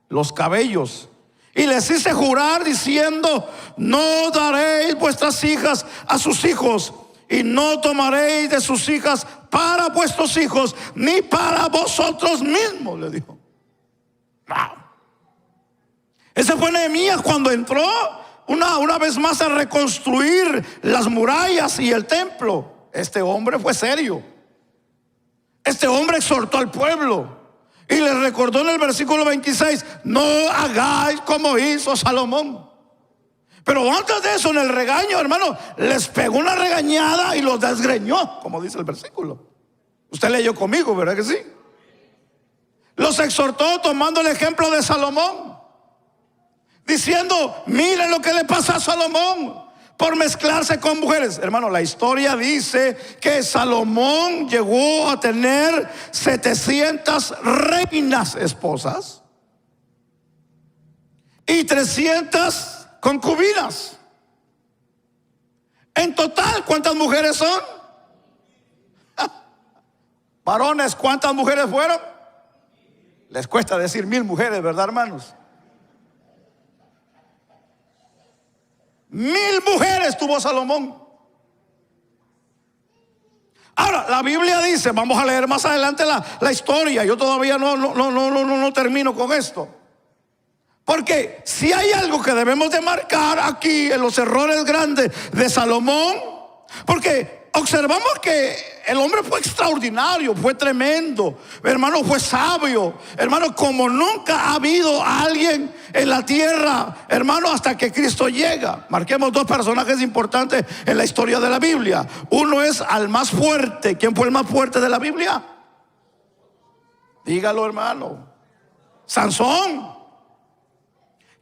los cabellos y les hice jurar diciendo: no daréis vuestras hijas a sus hijos, y no tomaréis de sus hijas para vuestros hijos, ni para vosotros mismos, le dijo. Wow. Ese fue Nehemías cuando entró una vez más a reconstruir las murallas y el templo. Este hombre fue serio. Este hombre exhortó al pueblo y les recordó en el versículo 26: no hagáis como hizo Salomón. Pero antes de eso, en el regaño, hermano, les pegó una regañada y los desgreñó, como dice el versículo. Usted leyó conmigo, ¿verdad que sí? Los exhortó tomando el ejemplo de Salomón, diciendo: miren lo que le pasa a Salomón por mezclarse con mujeres. Hermano, la historia dice que Salomón llegó a tener 700 reinas esposas y 300 concubinas. En total, ¿cuántas mujeres son? Varones, ¿cuántas mujeres fueron? Les cuesta decir 1000 mujeres, ¿verdad, hermanos? 1000 mujeres tuvo Salomón. Ahora, la Biblia dice, vamos a leer más adelante la historia. Yo todavía no termino con esto. Porque si hay algo que debemos de marcar aquí en los errores grandes de Salomón, porque observamos que el hombre fue extraordinario, fue tremendo, hermano, fue sabio, hermano, como nunca ha habido alguien en la tierra, hermano, hasta que Cristo llega. Marquemos 2 personajes importantes en la historia de la Biblia. Uno es al más fuerte. ¿Quién fue el más fuerte de la Biblia? Dígalo, hermano. Sansón.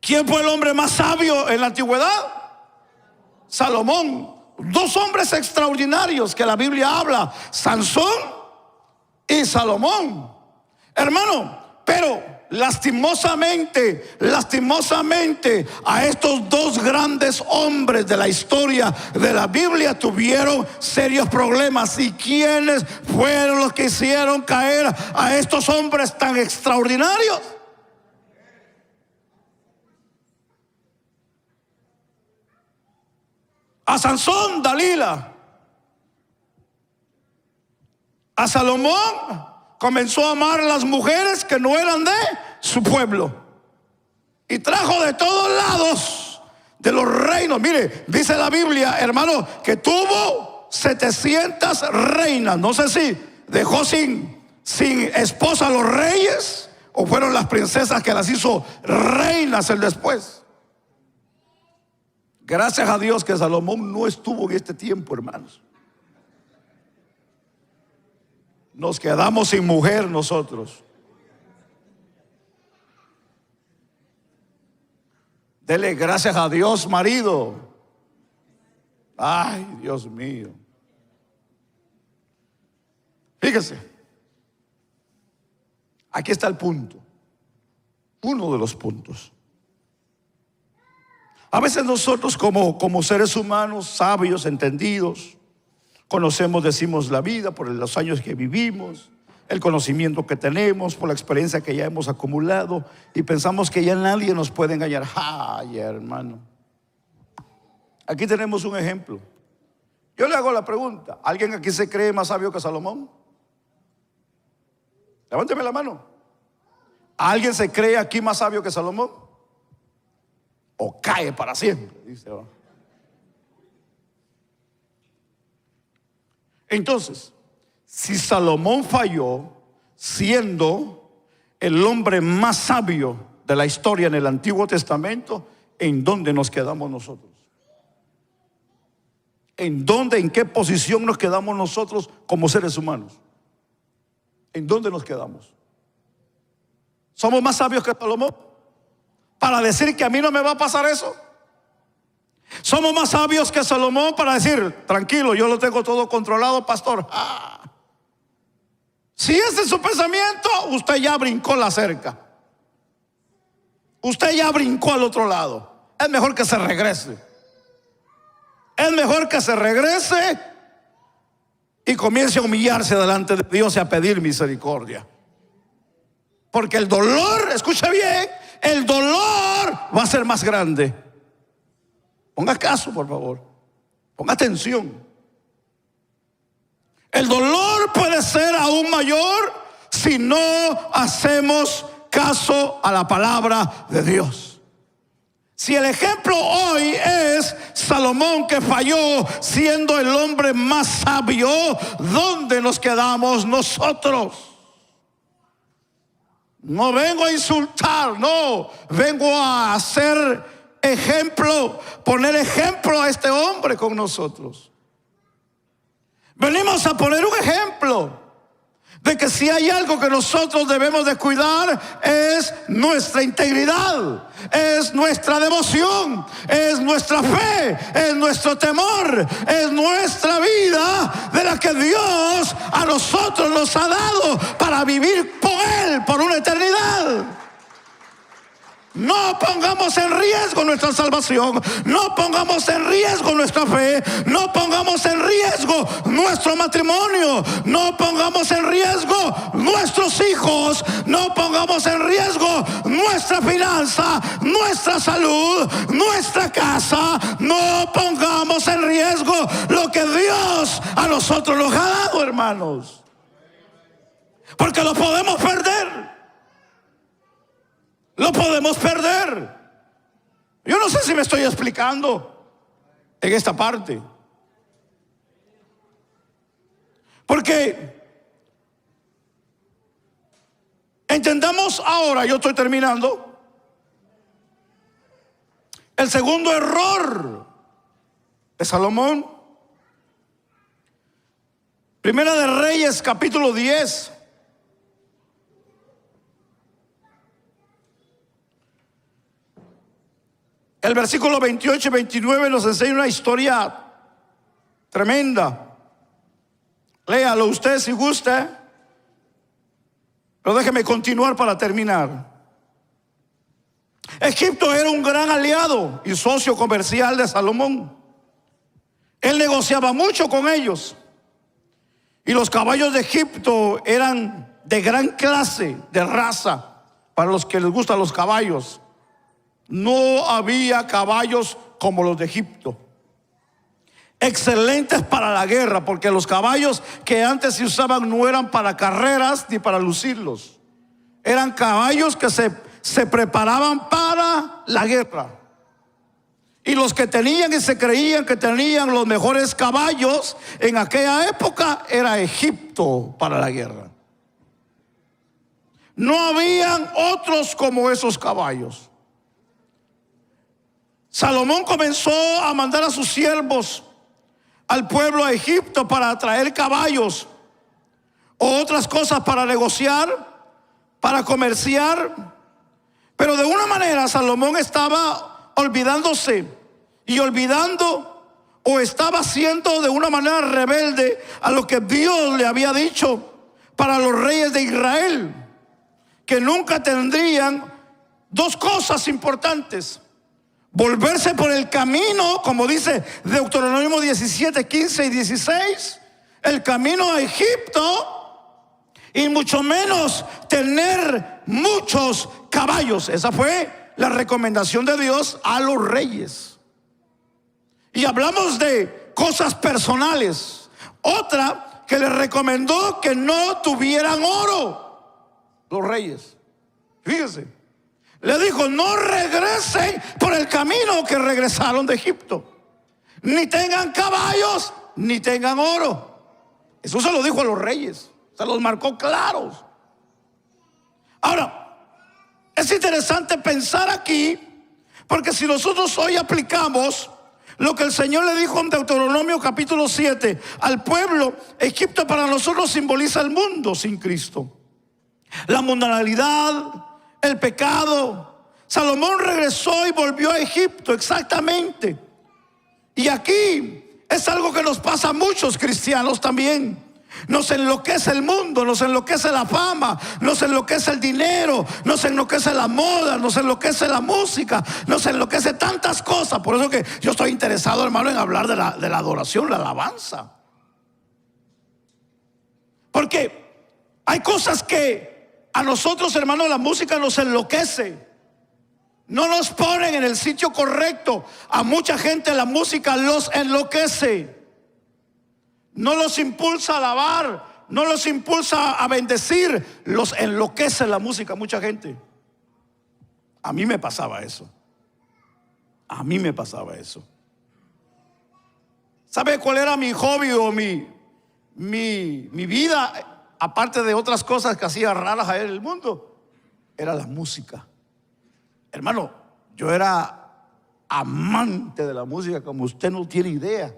¿Quién fue el hombre más sabio en la antigüedad? Salomón. 2 hombres extraordinarios que la Biblia habla: Sansón y Salomón. Hermano, pero lastimosamente a estos 2 grandes hombres de la historia de la Biblia tuvieron serios problemas. ¿Y quiénes fueron los que hicieron caer a estos hombres tan extraordinarios? A Sansón, Dalila. A Salomón comenzó a amar a las mujeres que no eran de su pueblo, y trajo de todos lados de los reinos. Mire, dice la Biblia, hermano, que tuvo 700 reinas. No sé si dejó sin esposa a los reyes, o fueron las princesas que las hizo reinas el después. Gracias a Dios que Salomón no estuvo en este tiempo, hermanos. Nos quedamos sin mujer nosotros. Dele gracias a Dios, marido. Ay, Dios mío. Fíjese, aquí está el punto. Uno de los puntos. A veces nosotros como seres humanos, sabios, entendidos, conocemos, decimos la vida por los años que vivimos, el conocimiento que tenemos, por la experiencia que ya hemos acumulado, y pensamos que ya nadie nos puede engañar. Ay, hermano. Aquí tenemos un ejemplo. Yo le hago la pregunta: ¿alguien aquí se cree más sabio que Salomón? Levánteme la mano. ¿Alguien se cree aquí más sabio que Salomón? O cae para siempre, dice. Entonces, si Salomón falló siendo el hombre más sabio de la historia en el Antiguo Testamento, ¿en dónde nos quedamos nosotros? ¿En dónde, en qué posición nos quedamos nosotros como seres humanos? ¿En dónde nos quedamos? ¿Somos más sabios que Salomón para decir que a mí no me va a pasar eso? ¿Somos más sabios que Salomón para decir, tranquilo, yo lo tengo todo controlado, pastor? Si ese es su pensamiento, usted ya brincó la cerca. Usted ya brincó al otro lado. Es mejor que se regrese. Es mejor que se regrese y comience a humillarse delante de Dios y a pedir misericordia. Porque el dolor, escuche bien, el dolor va a ser más grande. Ponga caso, por favor. Ponga atención. El dolor puede ser aún mayor si no hacemos caso a la palabra de Dios. Si el ejemplo hoy es Salomón, que falló siendo el hombre más sabio, ¿dónde nos quedamos nosotros? No vengo a insultar, no, vengo a hacer ejemplo, poner ejemplo a este hombre con nosotros. Venimos a poner un ejemplo de que si hay algo que nosotros debemos de cuidar es nuestra integridad, es nuestra devoción, es nuestra fe, es nuestro temor, es nuestra vida de la que Dios a nosotros nos ha dado para vivir con Él por una eternidad. No pongamos en riesgo nuestra salvación, no pongamos en riesgo nuestra fe, no pongamos en riesgo nuestro matrimonio, no pongamos en riesgo nuestros hijos, no pongamos en riesgo nuestra finanza, nuestra salud, nuestra casa. No pongamos en riesgo lo que Dios a nosotros nos ha dado, hermanos, porque lo podemos perder. Lo podemos perder. Yo no sé si me estoy explicando en esta parte. Porque entendamos ahora, yo estoy terminando, el segundo error de Salomón. Primera de Reyes, capítulo 10. El versículo 28 y 29 nos enseña una historia tremenda. Léalo usted si gusta, pero déjeme continuar para terminar. Egipto era un gran aliado y socio comercial de Salomón. Él negociaba mucho con ellos. Y los caballos de Egipto eran de gran clase, de raza, para los que les gustan los caballos. No había caballos como los de Egipto, excelentes para la guerra, porque los caballos que antes se usaban no eran para carreras ni para lucirlos. Eran caballos que se preparaban para la guerra. Y los que tenían y se creían que tenían los mejores caballos en aquella época era Egipto para la guerra. No habían otros como esos caballos. Salomón comenzó a mandar a sus siervos al pueblo de Egipto para traer caballos o otras cosas para negociar, para comerciar. Pero de una manera Salomón estaba olvidándose y olvidando, o estaba haciendo de una manera rebelde a lo que Dios le había dicho para los reyes de Israel, que nunca tendrían dos cosas importantes: volverse por el camino, como dice Deuteronomio 17, 15 y 16, el camino a Egipto, y mucho menos tener muchos caballos. Esa fue la recomendación de Dios a los reyes. Y hablamos de cosas personales. Otra, que les recomendó que no tuvieran oro los reyes. Fíjese, le dijo: no regresen por el camino que regresaron de Egipto, ni tengan caballos, ni tengan oro. Eso se lo dijo a los reyes, se los marcó claros. Ahora, es interesante pensar aquí, porque si nosotros hoy aplicamos lo que el Señor le dijo en Deuteronomio capítulo 7 al pueblo, Egipto para nosotros simboliza el mundo sin Cristo, la mundanalidad, el pecado. Salomón regresó y volvió a Egipto, exactamente. Y aquí es algo que nos pasa a muchos cristianos también. Nos enloquece el mundo, nos enloquece la fama, nos enloquece el dinero, nos enloquece la moda, nos enloquece la música, nos enloquece tantas cosas. Por eso que yo estoy interesado, hermano, en hablar de la adoración, la alabanza. Porque hay cosas que a nosotros, hermano, la música nos enloquece. No nos ponen en el sitio correcto. A mucha gente la música los enloquece. No los impulsa a alabar, no los impulsa a bendecir, los enloquece la música a mucha gente. A mí me pasaba eso. A mí me pasaba eso. ¿Sabe cuál era mi hobby o mi vida? Aparte de otras cosas que hacía raras en el mundo, era la música. Hermano, yo era amante de la música como usted no tiene idea.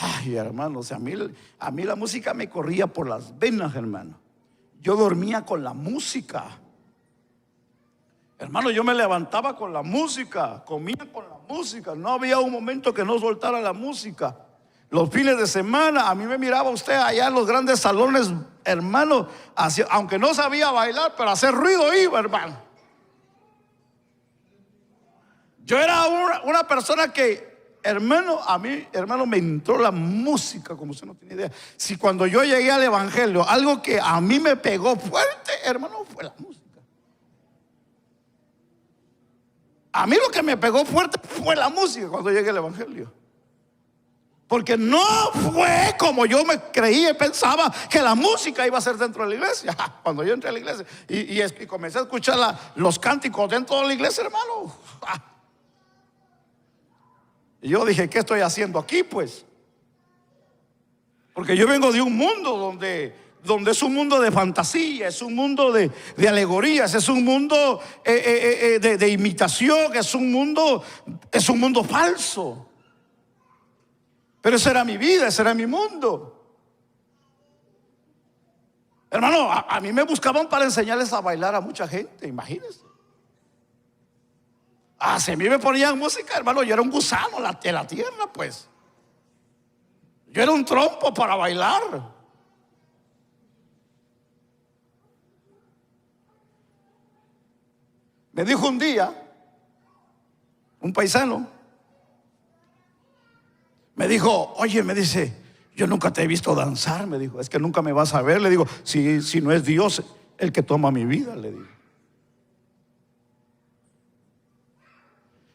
Ay, hermano, o sea, a mí la música me corría por las venas, hermano. Yo dormía con la música. Hermano, yo me levantaba con la música, comía con la música. No había un momento que no soltara la música. Los fines de semana, a mí me miraba usted allá en los grandes salones, hermano, aunque no sabía bailar, pero hacer ruido iba, hermano. Yo era una persona que, hermano, a mí, hermano, me entró la música como usted no tiene idea. Si cuando yo llegué al evangelio, algo que a mí me pegó fuerte, hermano, fue la música. A mí lo que me pegó fuerte fue la música cuando llegué al evangelio. Porque no fue como yo me creía y pensaba que la música iba a ser dentro de la iglesia. Cuando yo entré a la iglesia y comencé a escuchar los cánticos dentro de la iglesia, hermano, y yo dije: ¿qué estoy haciendo aquí, pues? Porque yo vengo de un mundo donde es un mundo de fantasía, es un mundo de alegorías, es un mundo de imitación, es un mundo falso. Pero esa era mi vida, ese era mi mundo. Hermano, a mí me buscaban para enseñarles a bailar a mucha gente, imagínense. Si a mí me ponían música, hermano, yo era un gusano de la tierra, pues. Yo era un trompo para bailar. Me dijo un día un paisano, me dijo: oye, me dice, yo nunca te he visto danzar. Me dijo: es que nunca me vas a ver. Le digo: si no es Dios el que toma mi vida, le digo.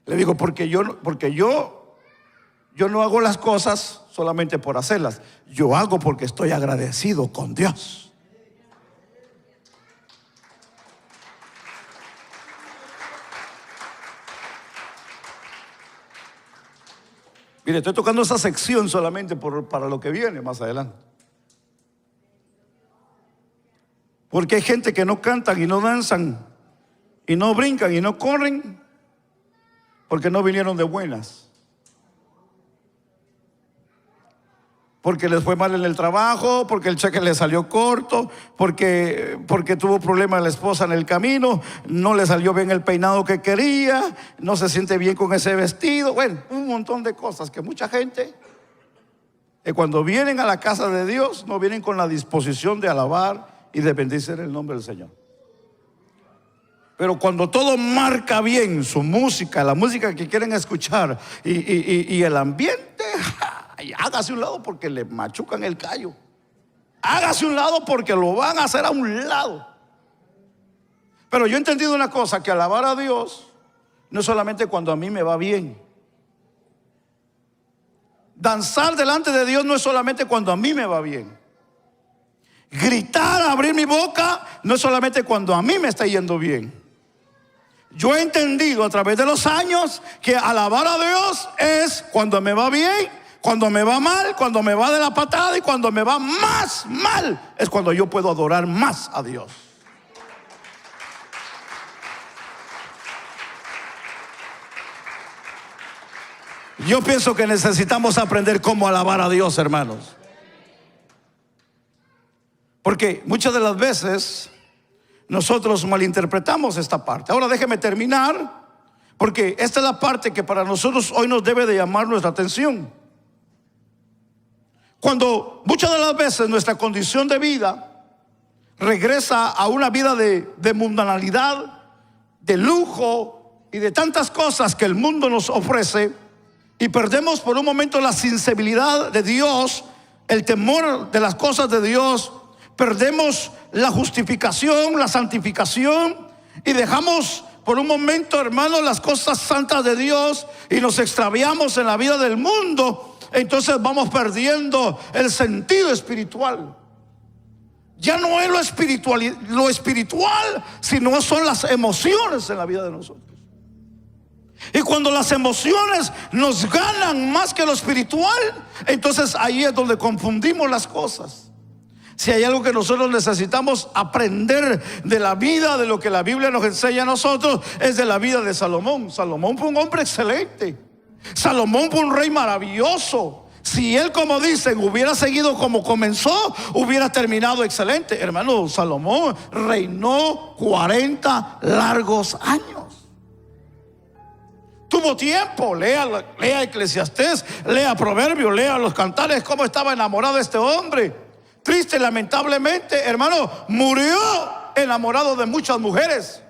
Le digo, porque yo no hago las cosas solamente por hacerlas. Yo hago porque estoy agradecido con Dios. Mire, estoy tocando esa sección solamente para lo que viene más adelante. Porque hay gente que no cantan y no danzan y no brincan y no corren porque no vinieron de buenas. Porque les fue mal en el trabajo, porque el cheque le salió corto, porque tuvo problemas la esposa en el camino, no le salió bien el peinado que quería, no se siente bien con ese vestido. Bueno, un montón de cosas que mucha gente, cuando vienen a la casa de Dios, no vienen con la disposición de alabar y de bendecir el nombre del Señor. Pero cuando todo marca bien, su música, la música que quieren escuchar y el ambiente, hágase un lado porque le machucan el callo. Hágase un lado porque lo van a hacer a un lado. Pero yo he entendido una cosa, que alabar a Dios no es solamente cuando a mí me va bien. Danzar delante de Dios no es solamente cuando a mí me va bien. Gritar, abrir mi boca, no es solamente cuando a mí me está yendo bien. Yo he entendido a través de los años que alabar a Dios es cuando me va bien, cuando me va mal, cuando me va de la patada y cuando me va más mal. Es cuando yo puedo adorar más a Dios. Yo pienso que necesitamos aprender cómo alabar a Dios, hermanos. Porque muchas de las veces nosotros malinterpretamos esta parte. Ahora déjeme terminar, porque esta es la parte que para nosotros hoy nos debe de llamar nuestra atención. Cuando muchas de las veces nuestra condición de vida regresa a una vida de mundanalidad, de lujo y de tantas cosas que el mundo nos ofrece, y perdemos por un momento la sensibilidad de Dios, el temor de las cosas de Dios, perdemos la justificación, la santificación, y dejamos por un momento, hermanos, las cosas santas de Dios y nos extraviamos en la vida del mundo. Entonces vamos perdiendo el sentido espiritual. Ya no es lo espiritual, sino son las emociones en la vida de nosotros. Y cuando las emociones nos ganan más que lo espiritual, entonces ahí es donde confundimos las cosas. Si hay algo que nosotros necesitamos aprender de la vida, de lo que la Biblia nos enseña a nosotros, es de la vida de Salomón. Salomón fue un hombre excelente. Salomón fue un rey maravilloso. Si él, como dicen, hubiera seguido como comenzó, hubiera terminado excelente. Hermano, Salomón reinó 40 largos años. Tuvo tiempo. Lea Eclesiastés, lea Proverbios, lea los Cantares, cómo estaba enamorado este hombre. Triste, lamentablemente, hermano, murió enamorado de muchas mujeres.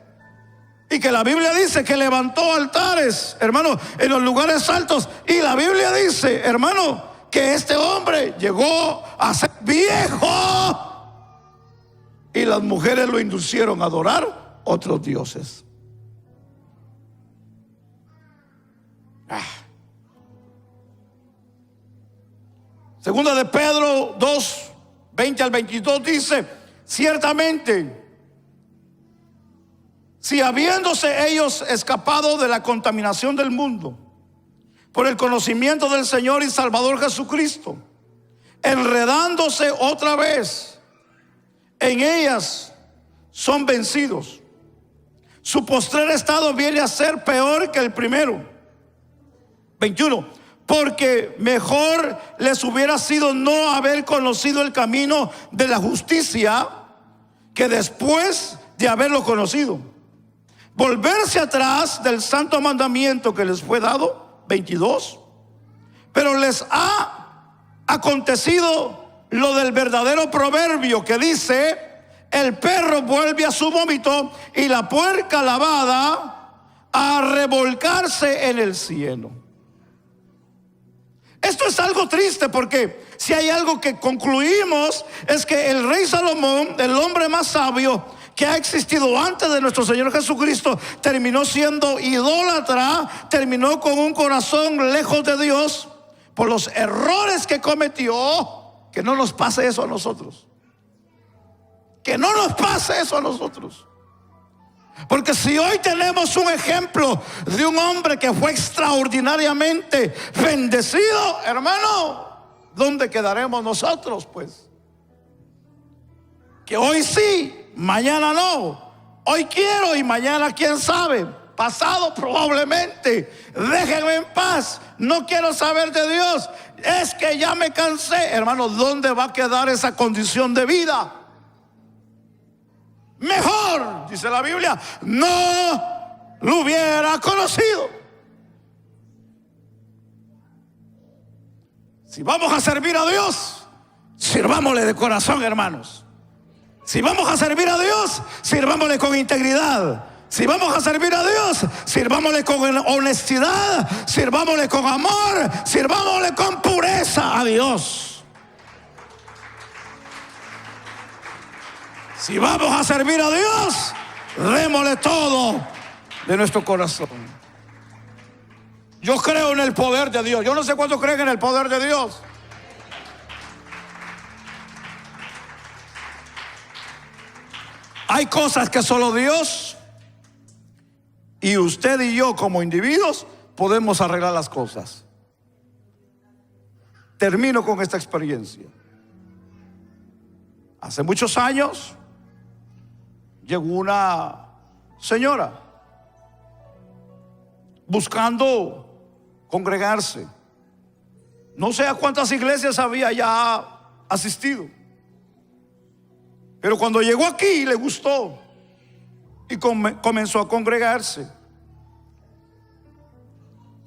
Y que la Biblia dice que levantó altares, hermano, en los lugares altos. Y la Biblia dice, hermano, que este hombre llegó a ser viejo. Y las mujeres lo inducieron a adorar otros dioses. Segunda de Pedro 2, 20 al 22 dice: ciertamente, si habiéndose ellos escapado de la contaminación del mundo por el conocimiento del Señor y Salvador Jesucristo, enredándose otra vez en ellas, son vencidos, su postrer estado viene a ser peor que el primero. 21. Porque mejor les hubiera sido no haber conocido el camino de la justicia que después de haberlo conocido, volverse atrás del santo mandamiento que les fue dado. 22. Pero les ha acontecido lo del verdadero proverbio que dice: el perro vuelve a su vómito y la puerca lavada a revolcarse en el cieno. Esto es algo triste, porque si hay algo que concluimos es que el rey Salomón, el hombre más sabio que ha existido antes de nuestro Señor Jesucristo, terminó siendo idólatra, terminó con un corazón lejos de Dios por los errores que cometió. Que no nos pase eso a nosotros. Que no nos pase eso a nosotros. Porque si hoy tenemos un ejemplo de un hombre que fue extraordinariamente bendecido, hermano, ¿dónde quedaremos nosotros, pues? Que hoy sí, mañana no. Hoy quiero y mañana quién sabe. Pasado probablemente. Déjenme en paz. No quiero saber de Dios. Es que ya me cansé. Hermano, ¿dónde va a quedar esa condición de vida? Mejor, dice la Biblia, no lo hubiera conocido. Si vamos a servir a Dios, sirvámosle de corazón, hermanos. Si vamos a servir a Dios, sirvámosle con integridad. Si vamos a servir a Dios, sirvámosle con honestidad, sirvámosle con amor, sirvámosle con pureza a Dios. Si vamos a servir a Dios, démosle todo de nuestro corazón. Yo creo en el poder de Dios. Yo no sé cuántos creen en el poder de Dios. Hay cosas que solo Dios y usted y yo como individuos podemos arreglar las cosas. Termino con esta experiencia. Hace muchos años llegó una señora buscando congregarse. No sé a cuántas iglesias había ya asistido, pero cuando llegó aquí le gustó y comenzó a congregarse.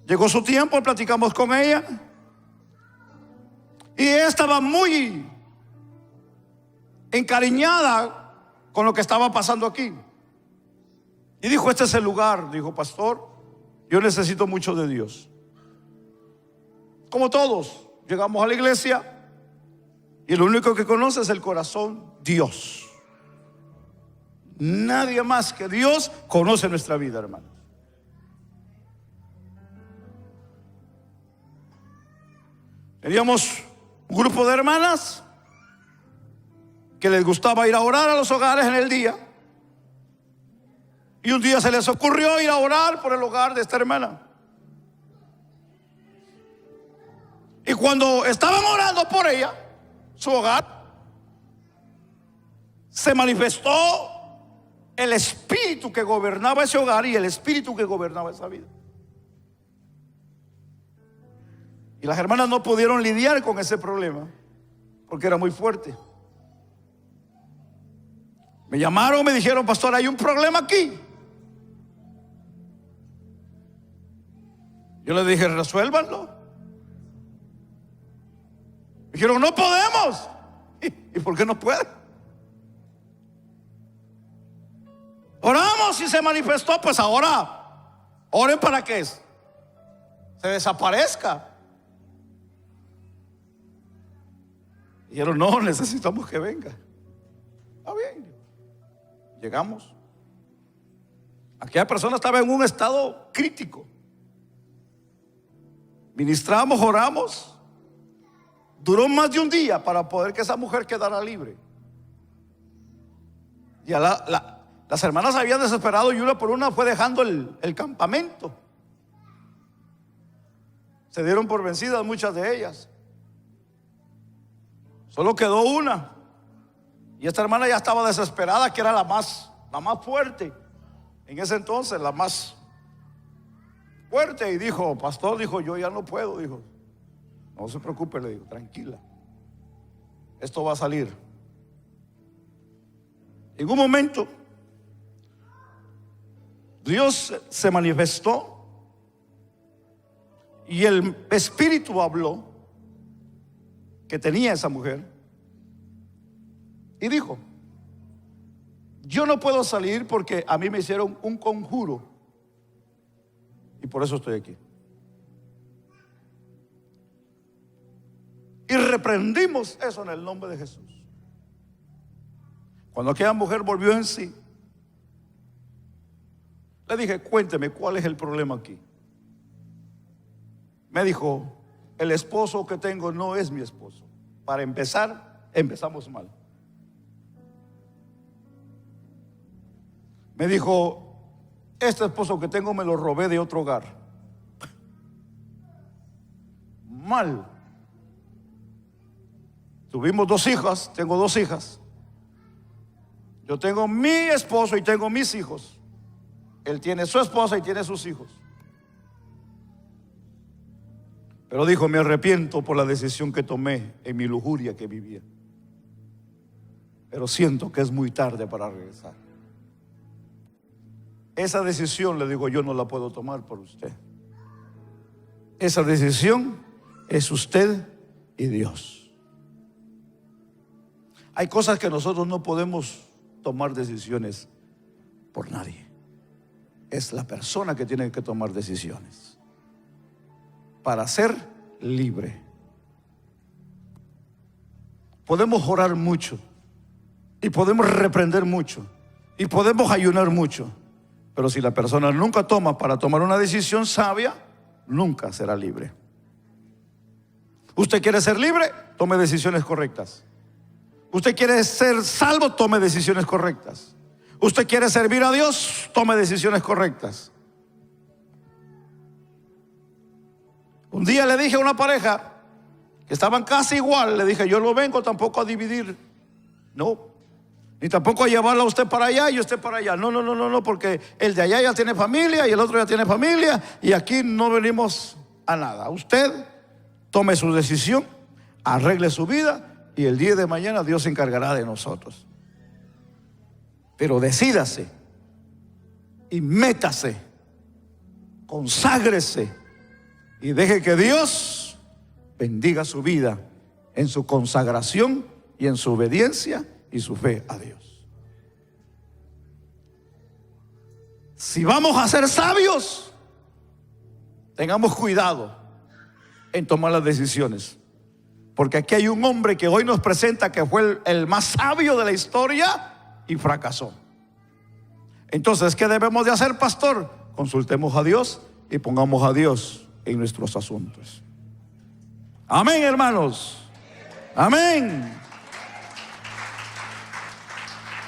Llegó su tiempo, platicamos con ella y ella estaba muy encariñada con lo que estaba pasando aquí. Y dijo: este es el lugar. Dijo: pastor, yo necesito mucho de Dios. Como todos, llegamos a la iglesia y lo único que conoce es el corazón, Dios. Nadie más que Dios conoce nuestra vida, hermanos. Teníamos un grupo de hermanas que les gustaba ir a orar a los hogares en el día. Y un día se les ocurrió ir a orar por el hogar de esta hermana. Y cuando estaban orando por ella, su hogar, se manifestó el espíritu que gobernaba ese hogar y el espíritu que gobernaba esa vida. Y las hermanas no pudieron lidiar con ese problema porque era muy fuerte. Me llamaron, me dijeron: pastor, hay un problema aquí. Yo les dije: resuélvanlo. Me dijeron: no podemos. ¿Y por qué no pueden? Oramos y se manifestó. Pues ahora oren para que se desaparezca. Dijeron: no, necesitamos que venga. Está bien. Llegamos. Aquella persona estaba en un estado crítico. Ministramos, oramos. Duró más de un día para poder que esa mujer quedara libre. Ya las hermanas habían desesperado y una por una fue dejando el campamento. Se dieron por vencidas muchas de ellas. Solo quedó una. Y esta hermana ya estaba desesperada, que era la más fuerte en ese entonces, la más fuerte. Y dijo: pastor, dijo, yo ya no puedo. Dijo: no se preocupe, le digo, tranquila, esto va a salir. En un momento Dios se manifestó y el espíritu habló que tenía esa mujer y dijo: yo no puedo salir porque a mí me hicieron un conjuro y por eso estoy aquí. Y reprendimos eso en el nombre de Jesús. Cuando aquella mujer volvió en sí, le dije: cuénteme, ¿cuál es el problema aquí? Me dijo: el esposo que tengo no es mi esposo. Para empezar, empezamos mal. Me dijo: este esposo que tengo me lo robé de otro hogar. Mal. Tuvimos 2 hijas, tengo 2 hijas. Yo tengo mi esposo y tengo mis hijos. Él tiene su esposa y tiene sus hijos. Pero dijo: me arrepiento por la decisión que tomé en mi lujuria que vivía. Pero siento que es muy tarde para regresar. Esa decisión, le digo, yo no la puedo tomar por usted. Esa decisión es usted y Dios. Hay cosas que nosotros no podemos tomar decisiones por nadie. Es la persona que tiene que tomar decisiones para ser libre. Podemos orar mucho y podemos reprender mucho y podemos ayunar mucho, pero si la persona nunca toma para tomar una decisión sabia, nunca será libre. ¿Usted quiere ser libre? Tome decisiones correctas. ¿Usted quiere ser salvo? Tome decisiones correctas. Usted quiere servir a Dios, tome decisiones correctas. Un día le dije a una pareja que estaban casi igual, le dije, yo no vengo tampoco a dividir, no, ni tampoco a llevarla a usted para allá y usted para allá, no, porque el de allá ya tiene familia y el otro ya tiene familia y aquí no venimos a nada. Usted tome su decisión, arregle su vida y el día de mañana Dios se encargará de nosotros. Pero decídase y métase, conságrese y deje que Dios bendiga su vida en su consagración y en su obediencia y su fe a Dios. Si vamos a ser sabios, tengamos cuidado en tomar las decisiones, porque aquí hay un hombre que hoy nos presenta que fue el más sabio de la historia y fracasó. Entonces, ¿qué debemos de hacer, pastor? Consultemos a Dios y pongamos a Dios en nuestros asuntos. Amén, hermanos. Amén.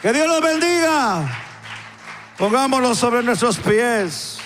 Que Dios los bendiga. Pongámonos sobre nuestros pies.